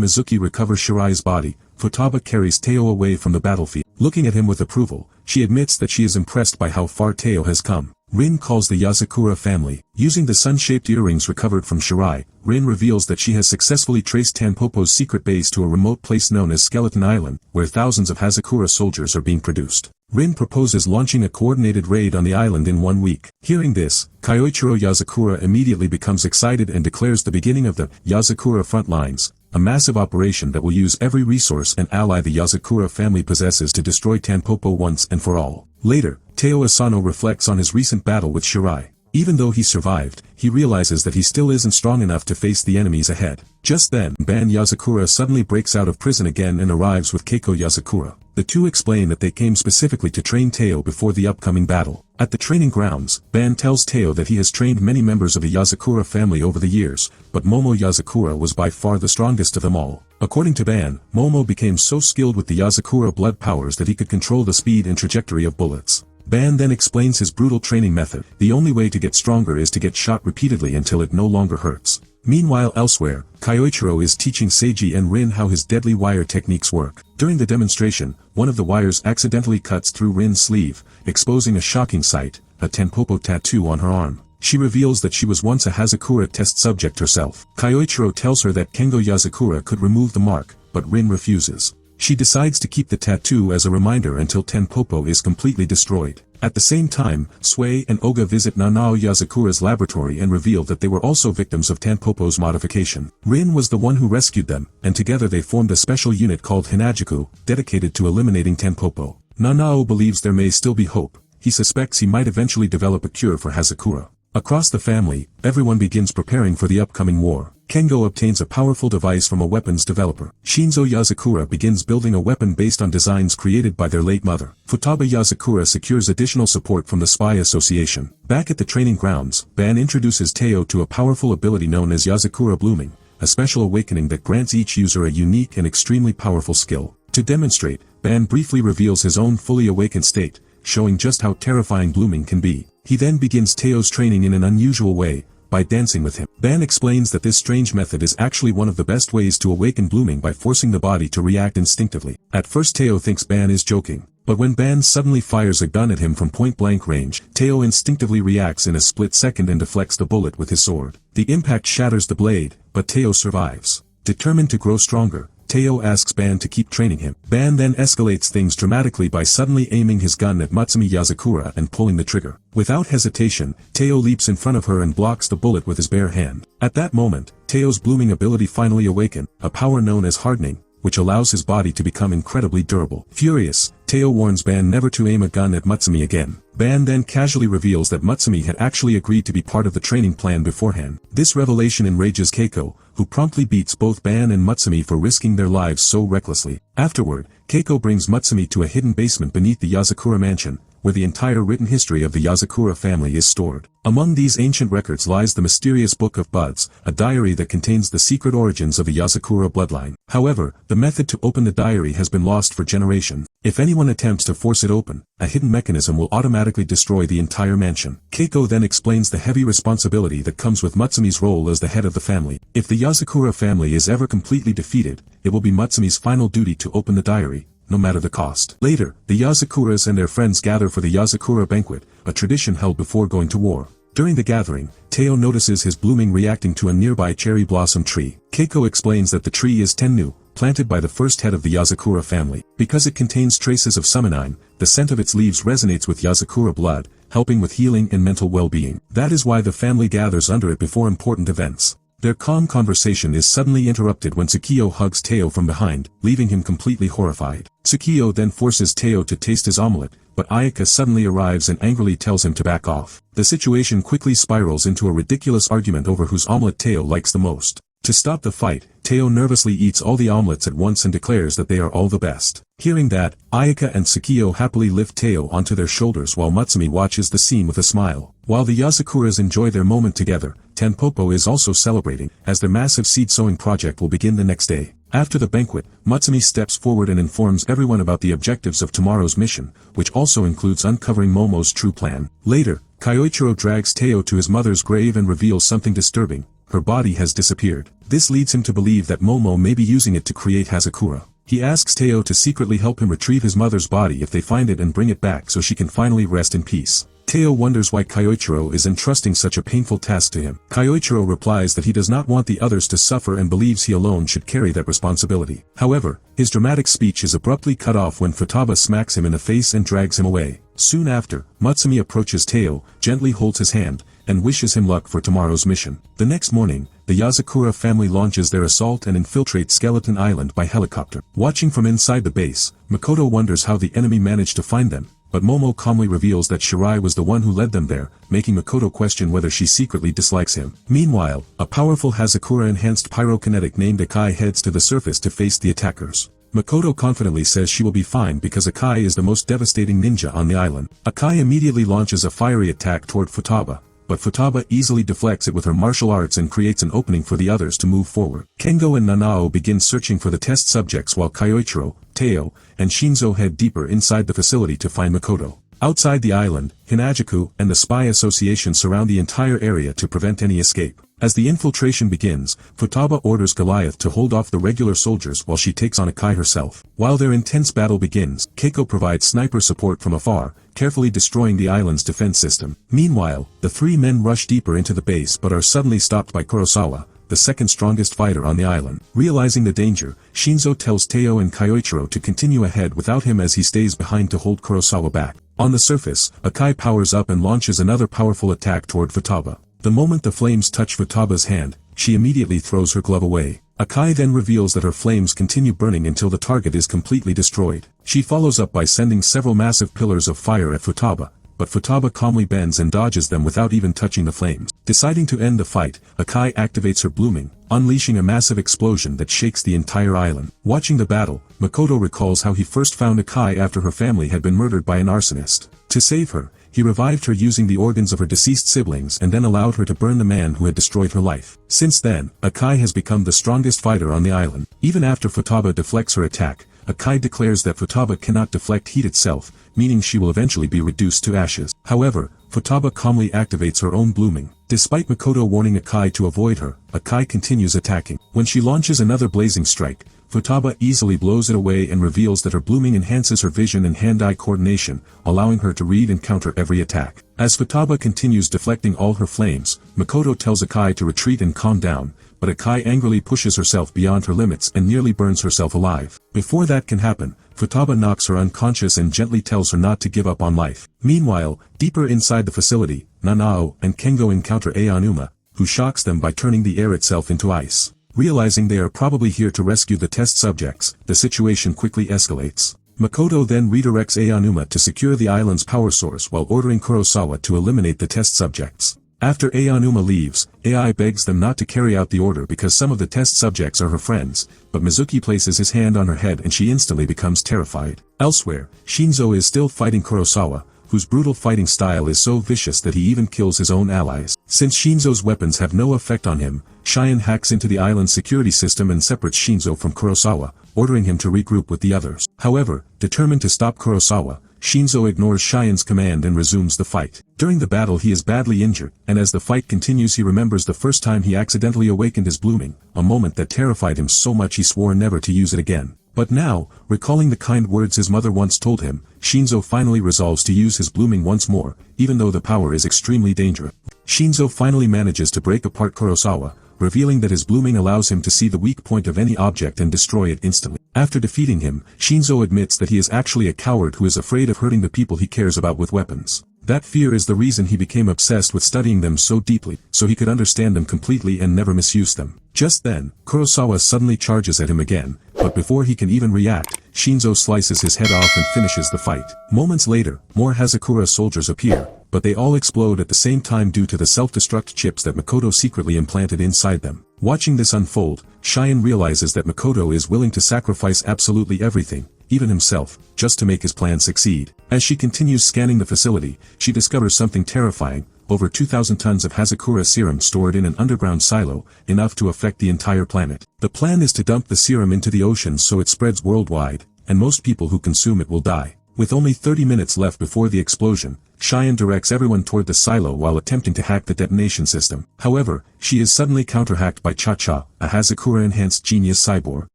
Mizuki recover Shirai's body, Futaba carries Taiyo away from the battlefield. Looking at him with approval, she admits that she is impressed by how far Taiyo has come. Rin calls the Yozakura family. Using the sun-shaped earrings recovered from Shirai, Rin reveals that she has successfully traced Tanpopo's secret base to a remote place known as Skeleton Island, where thousands of Hazakura soldiers are being produced. Rin proposes launching a coordinated raid on the island in 1 week. Hearing this, Kyoichiro Yozakura immediately becomes excited and declares the beginning of the Yozakura front lines, a massive operation that will use every resource and ally the Yozakura family possesses to destroy Tanpopo once and for all. Later, Taiyo Asano reflects on his recent battle with Shirai. Even though he survived, he realizes that he still isn't strong enough to face the enemies ahead. Just then, Ban Yozakura suddenly breaks out of prison again and arrives with Keiko Yozakura. The two explain that they came specifically to train Taiyo before the upcoming battle. At the training grounds, Ban tells Taiyo that he has trained many members of the Yozakura family over the years, but Momo Yozakura was by far the strongest of them all. According to Ban, Momo became so skilled with the Yozakura blood powers that he could control the speed and trajectory of bullets. Ban then explains his brutal training method. The only way to get stronger is to get shot repeatedly until it no longer hurts. Meanwhile elsewhere, Kyoichiro is teaching Seiji and Rin how his deadly wire techniques work. During the demonstration, one of the wires accidentally cuts through Rin's sleeve, exposing a shocking sight, a Tanpopo tattoo on her arm. She reveals that she was once a Hazakura test subject herself. Kyoichiro tells her that Kengo Yozakura could remove the mark, but Rin refuses. She decides to keep the tattoo as a reminder until Tanpopo is completely destroyed. At the same time, Sui and Oga visit Nanao Yozakura's laboratory and reveal that they were also victims of Tanpopo's modification. Rin was the one who rescued them, and together they formed a special unit called Hinajuku, dedicated to eliminating Tanpopo. Nanao believes there may still be hope. He suspects he might eventually develop a cure for Hazakura. Across the family, everyone begins preparing for the upcoming war. Kengo obtains a powerful device from a weapons developer. Shinzo Yozakura begins building a weapon based on designs created by their late mother. Futaba Yozakura secures additional support from the Spy Association. Back at the training grounds, Ban introduces Taiyo to a powerful ability known as Yozakura Blooming, a special awakening that grants each user a unique and extremely powerful skill. To demonstrate, Ban briefly reveals his own fully awakened state, showing just how terrifying blooming can be. He then begins Taiyo's training in an unusual way, by dancing with him. Ban explains that this strange method is actually one of the best ways to awaken blooming by forcing the body to react instinctively. At first Taiyo thinks Ban is joking, but when Ban suddenly fires a gun at him from point-blank range, Taiyo instinctively reacts in a split second and deflects the bullet with his sword. The impact shatters the blade, but Taiyo survives. Determined to grow stronger, Taiyo asks Ban to keep training him. Ban then escalates things dramatically by suddenly aiming his gun at Mutsumi Yozakura and pulling the trigger. Without hesitation, Taiyo leaps in front of her and blocks the bullet with his bare hand. At that moment, Taiyo's blooming ability finally awakened, a power known as hardening, which allows his body to become incredibly durable. Furious, Taiyo warns Ban never to aim a gun at Mutsumi again. Ban then casually reveals that Mutsumi had actually agreed to be part of the training plan beforehand. This revelation enrages Keiko, who promptly beats both Ban and Mutsumi for risking their lives so recklessly. Afterward, Keiko brings Mutsumi to a hidden basement beneath the Yozakura mansion, where the entire written history of the Yozakura family is stored. Among these ancient records lies the mysterious Book of Buds, a diary that contains the secret origins of the Yozakura bloodline. However, the method to open the diary has been lost for generations. If anyone attempts to force it open, a hidden mechanism will automatically destroy the entire mansion. Keiko then explains the heavy responsibility that comes with Mutsumi's role as the head of the family. If the Yozakura family is ever completely defeated, it will be Mutsumi's final duty to open the diary, no matter the cost. Later, the Yozakuras and their friends gather for the Yozakura banquet, a tradition held before going to war. During the gathering, Taiyo notices his blooming reacting to a nearby cherry blossom tree. Keiko explains that the tree is tennu, planted by the first head of the Yozakura family. Because it contains traces of summonine, the scent of its leaves resonates with Yozakura blood, helping with healing and mental well-being. That is why the family gathers under it before important events. Their calm conversation is suddenly interrupted when Tsukiyo hugs Taiyo from behind, leaving him completely horrified. Tsukiyo then forces Taiyo to taste his omelette, but Ayaka suddenly arrives and angrily tells him to back off. The situation quickly spirals into a ridiculous argument over whose omelette Taiyo likes the most. To stop the fight, Taiyo nervously eats all the omelettes at once and declares that they are all the best. Hearing that, Ayaka and Tsukiyo happily lift Taiyo onto their shoulders while Mutsumi watches the scene with a smile. While the Yozakuras enjoy their moment together, Tenpopo is also celebrating, as their massive seed-sowing project will begin the next day. After the banquet, Mutsumi steps forward and informs everyone about the objectives of tomorrow's mission, which also includes uncovering Momo's true plan. Later, Kyoichiro drags Taiyo to his mother's grave and reveals something disturbing. Her body has disappeared. This leads him to believe that Momo may be using it to create Hazakura. He asks Taiyo to secretly help him retrieve his mother's body if they find it and bring it back so she can finally rest in peace. Taiyo wonders why Kyoichiro is entrusting such a painful task to him. Kyoichiro replies that he does not want the others to suffer and believes he alone should carry that responsibility. However, his dramatic speech is abruptly cut off when Futaba smacks him in the face and drags him away. Soon after, Mutsumi approaches Taiyo, gently holds his hand, and wishes him luck for tomorrow's mission. The next morning, the Yozakura family launches their assault and infiltrates Skeleton Island by helicopter. Watching from inside the base, Makoto wonders how the enemy managed to find them, but Momo calmly reveals that Shirai was the one who led them there, making Makoto question whether she secretly dislikes him. Meanwhile, a powerful Hazakura-enhanced pyrokinetic named Akai heads to the surface to face the attackers. Makoto confidently says she will be fine because Akai is the most devastating ninja on the island. Akai immediately launches a fiery attack toward Futaba, but Futaba easily deflects it with her martial arts and creates an opening for the others to move forward. Kengo and Nanao begin searching for the test subjects while Kyoichiro, Taiyo, and Shinzo head deeper inside the facility to find Makoto. Outside the island, Hinajuku and the Spy Association surround the entire area to prevent any escape. As the infiltration begins, Futaba orders Goliath to hold off the regular soldiers while she takes on Akai herself. While their intense battle begins, Keiko provides sniper support from afar, carefully destroying the island's defense system. Meanwhile, the three men rush deeper into the base but are suddenly stopped by Kurosawa, the second strongest fighter on the island. Realizing the danger, Shinzo tells Taiyo and Kyoichiro to continue ahead without him as he stays behind to hold Kurosawa back. On the surface, Akai powers up and launches another powerful attack toward Futaba. The moment the flames touch Futaba's hand, she immediately throws her glove away. Akai then reveals that her flames continue burning until the target is completely destroyed. She follows up by sending several massive pillars of fire at Futaba, but Futaba calmly bends and dodges them without even touching the flames. Deciding to end the fight, Akai activates her blooming, unleashing a massive explosion that shakes the entire island. Watching the battle, Makoto recalls how he first found Akai after her family had been murdered by an arsonist. To save her, he revived her using the organs of her deceased siblings and then allowed her to burn the man who had destroyed her life. Since then, Akai has become the strongest fighter on the island. Even after Futaba deflects her attack, Akai declares that Futaba cannot deflect heat itself, meaning she will eventually be reduced to ashes. However, Futaba calmly activates her own blooming. Despite Makoto warning Akai to avoid her, Akai continues attacking. When she launches another blazing strike, Futaba easily blows it away and reveals that her blooming enhances her vision and hand-eye coordination, allowing her to read and counter every attack. As Futaba continues deflecting all her flames, Makoto tells Akai to retreat and calm down, but Akai angrily pushes herself beyond her limits and nearly burns herself alive. Before that can happen, Futaba knocks her unconscious and gently tells her not to give up on life. Meanwhile, deeper inside the facility, Nanao and Kengo encounter Aonuma, who shocks them by turning the air itself into ice. Realizing they are probably here to rescue the test subjects, the situation quickly escalates. Makoto then redirects Aonuma to secure the island's power source while ordering Kurosawa to eliminate the test subjects. After Aonuma leaves, AI begs them not to carry out the order because some of the test subjects are her friends, but Mizuki places his hand on her head and she instantly becomes terrified. Elsewhere, Shinzo is still fighting Kurosawa, whose brutal fighting style is so vicious that he even kills his own allies. Since Shinzo's weapons have no effect on him, Cheyenne hacks into the island's security system and separates Shinzo from Kurosawa, ordering him to regroup with the others. However, determined to stop Kurosawa, Shinzo ignores Cheyenne's command and resumes the fight. During the battle he is badly injured, and as the fight continues he remembers the first time he accidentally awakened his blooming, a moment that terrified him so much he swore never to use it again. But now, recalling the kind words his mother once told him, Shinzo finally resolves to use his blooming once more, even though the power is extremely dangerous. Shinzo finally manages to break apart Kurosawa, revealing that his blooming allows him to see the weak point of any object and destroy it instantly. After defeating him, Shinzo admits that he is actually a coward who is afraid of hurting the people he cares about with weapons. That fear is the reason he became obsessed with studying them so deeply, so he could understand them completely and never misuse them. Just then, Kurosawa suddenly charges at him again, but before he can even react, Shinzo slices his head off and finishes the fight. Moments later, more Hazakura soldiers appear, but they all explode at the same time due to the self-destruct chips that Makoto secretly implanted inside them. Watching this unfold, Cheyenne realizes that Makoto is willing to sacrifice absolutely everything, even himself, just to make his plan succeed. As she continues scanning the facility, she discovers something terrifying: over 2,000 tons of Hazakura serum stored in an underground silo, enough to affect the entire planet. The plan is to dump the serum into the ocean so it spreads worldwide, and most people who consume it will die. With only 30 minutes left before the explosion, Cheyenne directs everyone toward the silo while attempting to hack the detonation system. However, she is suddenly counter-hacked by Cha-Cha, a Hazakura-enhanced genius cyborg.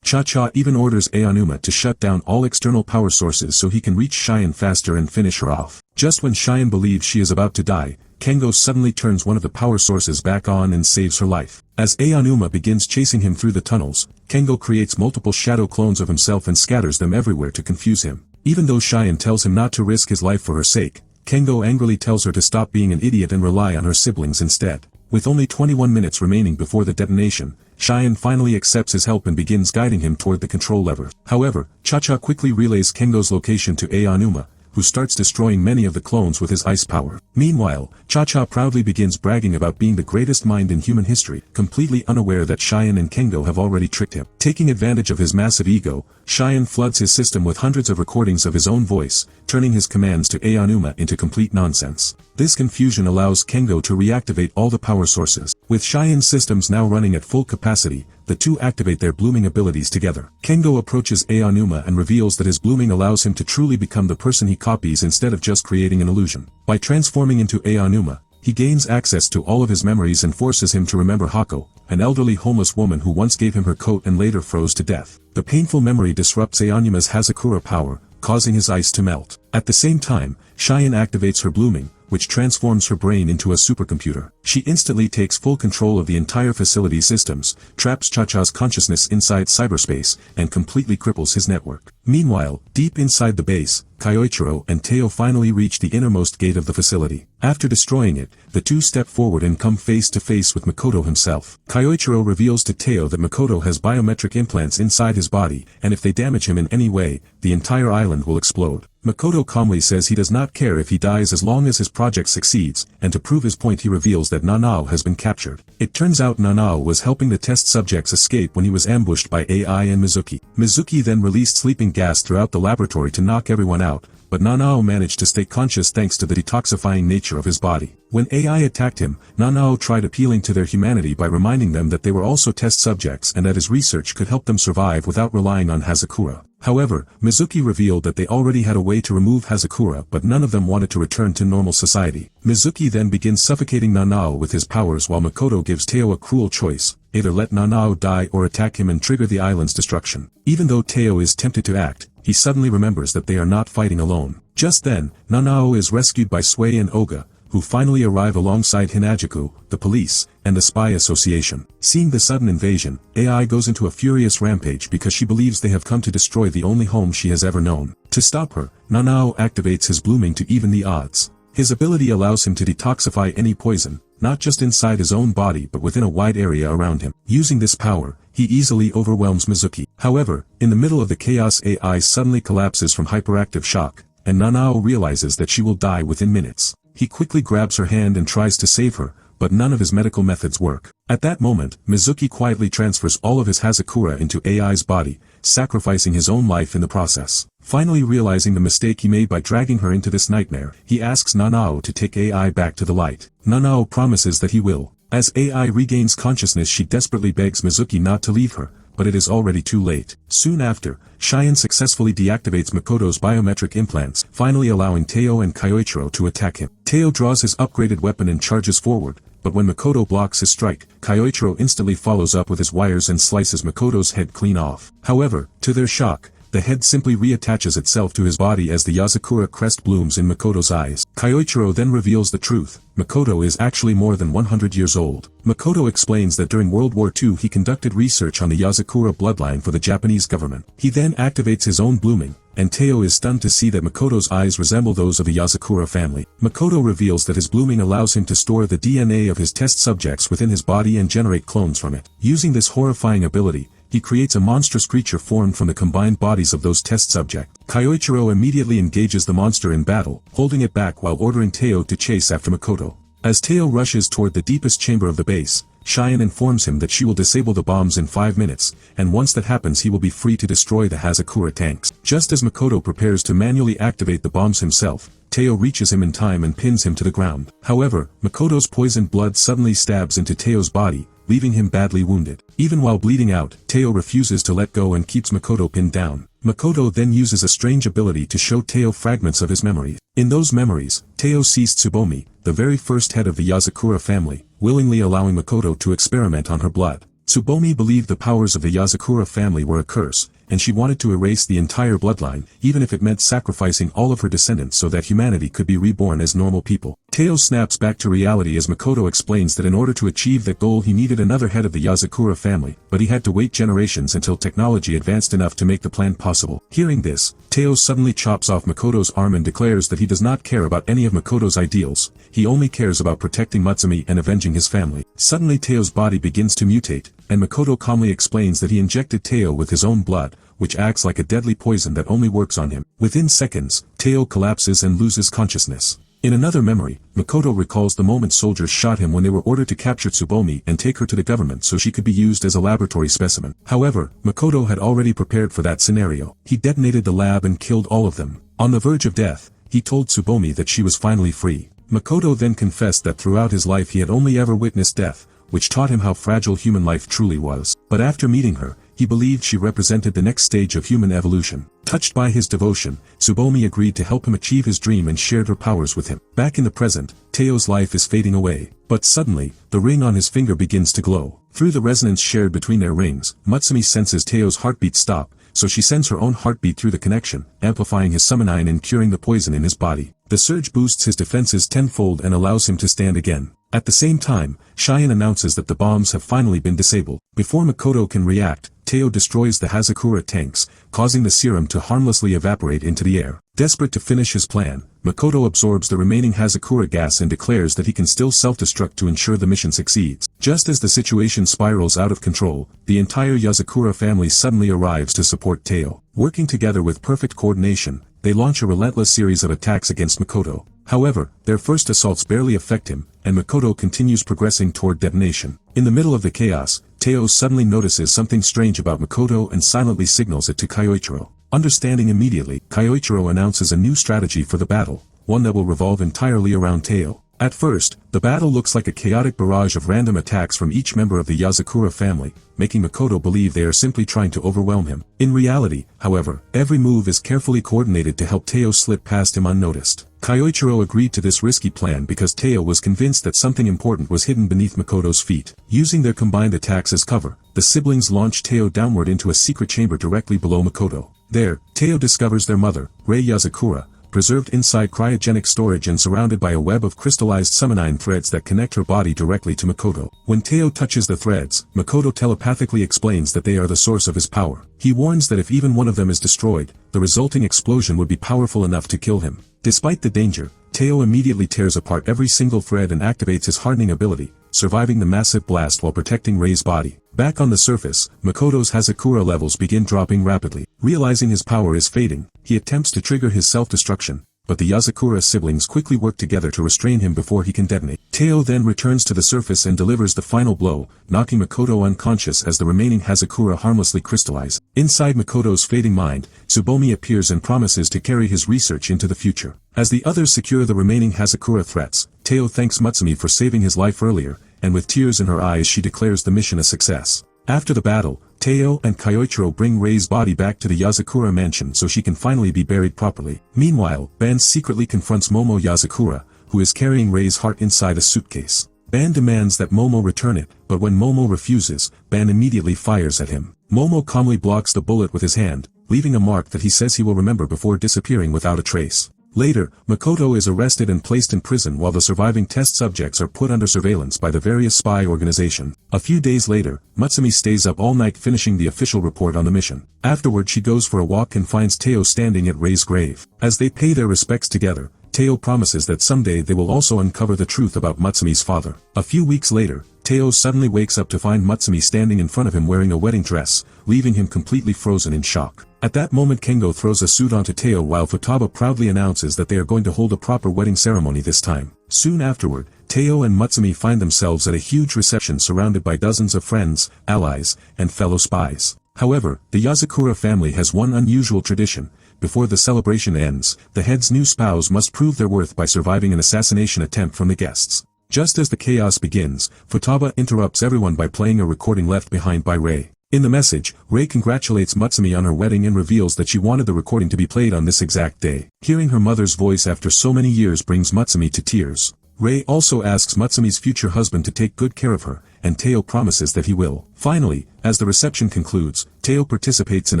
Cha-Cha even orders Animo to shut down all external power sources so he can reach Cheyenne faster and finish her off. Just when Cheyenne believes she is about to die, Kengo suddenly turns one of the power sources back on and saves her life. As Animo begins chasing him through the tunnels, Kengo creates multiple shadow clones of himself and scatters them everywhere to confuse him. Even though Cheyenne tells him not to risk his life for her sake, Kengo angrily tells her to stop being an idiot and rely on her siblings instead. With only 21 minutes remaining before the detonation, Cheyenne finally accepts his help and begins guiding him toward the control lever. However, Cha-Cha quickly relays Kengo's location to Animo, who starts destroying many of the clones with his ice power. Meanwhile, Cha-Cha proudly begins bragging about being the greatest mind in human history, completely unaware that Cheyenne and Kengo have already tricked him. Taking advantage of his massive ego, Cheyenne floods his system with hundreds of recordings of his own voice, turning his commands to Animo into complete nonsense. This confusion allows Kengo to reactivate all the power sources. With Cheyenne's systems now running at full capacity, the two activate their blooming abilities together. Kengo approaches Animo and reveals that his blooming allows him to truly become the person he copies instead of just creating an illusion. By transforming into Animo, he gains access to all of his memories and forces him to remember Hako, an elderly homeless woman who once gave him her coat and later froze to death. The painful memory disrupts Animo's Hazakura power, causing his ice to melt. At the same time, Cheyenne activates her blooming, which transforms her brain into a supercomputer. She instantly takes full control of the entire facility's systems, traps Cha-Cha's consciousness inside cyberspace, and completely cripples his network. Meanwhile, deep inside the base, Kyoichiro and Taiyo finally reach the innermost gate of the facility. After destroying it, the two step forward and come face to face with Makoto himself. Kyoichiro reveals to Taiyo that Makoto has biometric implants inside his body, and if they damage him in any way, the entire island will explode. Makoto calmly says he does not care if he dies as long as his project succeeds, and to prove his point he reveals that Nanao has been captured. It turns out Nanao was helping the test subjects escape when he was ambushed by AI and Mizuki. Mizuki then released sleeping gas throughout the laboratory to knock everyone out, but Nanao managed to stay conscious thanks to the detoxifying nature of his body. When AI attacked him, Nanao tried appealing to their humanity by reminding them that they were also test subjects and that his research could help them survive without relying on Hazakura. However, Mizuki revealed that they already had a way to remove Hazakura, but none of them wanted to return to normal society. Mizuki then begins suffocating Nanao with his powers while Makoto gives Taiyo a cruel choice: either let Nanao die or attack him and trigger the island's destruction. Even though Taiyo is tempted to act, he suddenly remembers that they are not fighting alone. Just then, Nanao is rescued by Sui and Oga, who finally arrive alongside Hinajuku, the police, and the spy association. Seeing the sudden invasion, AI goes into a furious rampage because she believes they have come to destroy the only home she has ever known. To stop her, Nanao activates his blooming to even the odds. His ability allows him to detoxify any poison, not just inside his own body but within a wide area around him. Using this power, he easily overwhelms Mizuki. However, in the middle of the chaos, AI suddenly collapses from hyperactive shock, and Nanao realizes that she will die within minutes. He quickly grabs her hand and tries to save her, but none of his medical methods work. At that moment, Mizuki quietly transfers all of his Hazakura into AI's body, sacrificing his own life in the process. Finally realizing the mistake he made by dragging her into this nightmare, he asks Nanao to take AI back to the light. Nanao promises that he will. As AI regains consciousness, she desperately begs Mizuki not to leave her, but it is already too late. Soon after, Cheyenne successfully deactivates Makoto's biometric implants, finally allowing Taiyo and Kyoichiro to attack him. Taiyo draws his upgraded weapon and charges forward, but when Makoto blocks his strike, Kyoichiro instantly follows up with his wires and slices Makoto's head clean off. However, to their shock, the head simply reattaches itself to his body as the Yozakura crest blooms in Makoto's eyes. Kyoichiro then reveals the truth. Makoto is actually more than 100 years old. Makoto explains that during World War II he conducted research on the Yozakura bloodline for the Japanese government. He then activates his own blooming, and Taiyo is stunned to see that Makoto's eyes resemble those of the Yozakura family. Makoto reveals that his blooming allows him to store the DNA of his test subjects within his body and generate clones from it. Using this horrifying ability, he creates a monstrous creature formed from the combined bodies of those test subjects. Kyoichiro immediately engages the monster in battle, holding it back while ordering Taiyo to chase after Makoto. As Taiyo rushes toward the deepest chamber of the base, Cheyenne informs him that she will disable the bombs in 5 minutes, and once that happens he will be free to destroy the Hazakura tanks. Just as Makoto prepares to manually activate the bombs himself, Taiyo reaches him in time and pins him to the ground. However, Makoto's poisoned blood suddenly stabs into Taiyo's body, leaving him badly wounded. Even while bleeding out, Taiyo refuses to let go and keeps Makoto pinned down. Makoto then uses a strange ability to show Taiyo fragments of his memories. In those memories, Taiyo sees Tsubomi, the very first head of the Yozakura family, willingly allowing Makoto to experiment on her blood. Tsubomi believed the powers of the Yozakura family were a curse, and she wanted to erase the entire bloodline, even if it meant sacrificing all of her descendants so that humanity could be reborn as normal people. Taiyo snaps back to reality as Makoto explains that in order to achieve that goal he needed another head of the Yozakura family, but he had to wait generations until technology advanced enough to make the plan possible. Hearing this, Taiyo suddenly chops off Makoto's arm and declares that he does not care about any of Makoto's ideals, he only cares about protecting Mutsumi and avenging his family. Suddenly Taiyo's body begins to mutate, and Makoto calmly explains that he injected Taiyo with his own blood, which acts like a deadly poison that only works on him. Within seconds, Taiyo collapses and loses consciousness. In another memory, Makoto recalls the moment soldiers shot him when they were ordered to capture Tsubomi and take her to the government so she could be used as a laboratory specimen. However, Makoto had already prepared for that scenario. He detonated the lab and killed all of them. On the verge of death, he told Tsubomi that she was finally free. Makoto then confessed that throughout his life he had only ever witnessed death, which taught him how fragile human life truly was. But after meeting her, he believed she represented the next stage of human evolution. Touched by his devotion, Tsubomi agreed to help him achieve his dream and shared her powers with him. Back in the present, Taiyo's life is fading away, but suddenly, the ring on his finger begins to glow. Through the resonance shared between their rings, Mutsumi senses Taiyo's heartbeat stop, so she sends her own heartbeat through the connection, amplifying his summoning and curing the poison in his body. The surge boosts his defenses tenfold and allows him to stand again. At the same time, Cheyenne announces that the bombs have finally been disabled. Before Makoto can react, Taiyo destroys the Hazakura tanks, causing the serum to harmlessly evaporate into the air. Desperate to finish his plan, Makoto absorbs the remaining Hazakura gas and declares that he can still self-destruct to ensure the mission succeeds. Just as the situation spirals out of control, the entire Yozakura family suddenly arrives to support Taiyo. Working together with perfect coordination, they launch a relentless series of attacks against Makoto. However, their first assaults barely affect him, and Makoto continues progressing toward detonation. In the middle of the chaos, Taiyo suddenly notices something strange about Makoto and silently signals it to Kyoichiro. Understanding immediately, Kyoichiro announces a new strategy for the battle, one that will revolve entirely around Taiyo. At first, the battle looks like a chaotic barrage of random attacks from each member of the Yozakura family, making Makoto believe they are simply trying to overwhelm him. In reality, however, every move is carefully coordinated to help Taiyo slip past him unnoticed. Kyoichiro agreed to this risky plan because Taiyo was convinced that something important was hidden beneath Makoto's feet. Using their combined attacks as cover, the siblings launch Taiyo downward into a secret chamber directly below Makoto. There, Taiyo discovers their mother, Rei Yozakura, preserved inside cryogenic storage and surrounded by a web of crystallized summonine threads that connect her body directly to Makoto. When Taiyo touches the threads, Makoto telepathically explains that they are the source of his power. He warns that if even one of them is destroyed, the resulting explosion would be powerful enough to kill him. Despite the danger, Taiyo immediately tears apart every single thread and activates his hardening ability, surviving the massive blast while protecting Rei's body. Back on the surface, Makoto's Hazakura levels begin dropping rapidly. Realizing his power is fading, he attempts to trigger his self-destruction, but the Yozakura siblings quickly work together to restrain him before he can detonate. Taiyo then returns to the surface and delivers the final blow, knocking Makoto unconscious as the remaining Hazakura harmlessly crystallize. Inside Makoto's fading mind, Tsubomi appears and promises to carry his research into the future. As the others secure the remaining Hazakura threats, Taiyo thanks Mutsumi for saving his life earlier, and with tears in her eyes she declares the mission a success. After the battle, Taiyo and Kyoichiro bring Rei's body back to the Yozakura mansion so she can finally be buried properly. Meanwhile, Ban secretly confronts Momo Yozakura, who is carrying Rei's heart inside a suitcase. Ban demands that Momo return it, but when Momo refuses, Ban immediately fires at him. Momo calmly blocks the bullet with his hand, leaving a mark that he says he will remember before disappearing without a trace. Later, Makoto is arrested and placed in prison while the surviving test subjects are put under surveillance by the various spy organizations. A few days later, Mutsumi stays up all night finishing the official report on the mission. Afterward she goes for a walk and finds Taiyo standing at Rei's grave. As they pay their respects together, Taiyo promises that someday they will also uncover the truth about Mutsumi's father. A few weeks later, Taiyo suddenly wakes up to find Mutsumi standing in front of him wearing a wedding dress, leaving him completely frozen in shock. At that moment Kengo throws a suit onto Taiyo while Futaba proudly announces that they are going to hold a proper wedding ceremony this time. Soon afterward, Taiyo and Mutsumi find themselves at a huge reception surrounded by dozens of friends, allies, and fellow spies. However, the Yozakura family has one unusual tradition. Before the celebration ends, the head's new spouse must prove their worth by surviving an assassination attempt from the guests. Just as the chaos begins, Futaba interrupts everyone by playing a recording left behind by Rei. In the message, Rei congratulates Mutsumi on her wedding and reveals that she wanted the recording to be played on this exact day. Hearing her mother's voice after so many years brings Mutsumi to tears. Rei also asks Mutsumi's future husband to take good care of her, and Taiyo promises that he will. Finally, as the reception concludes, Taiyo participates in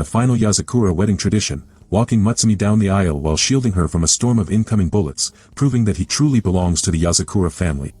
a final Yozakura wedding tradition, walking Mutsumi down the aisle while shielding her from a storm of incoming bullets, proving that he truly belongs to the Yozakura family.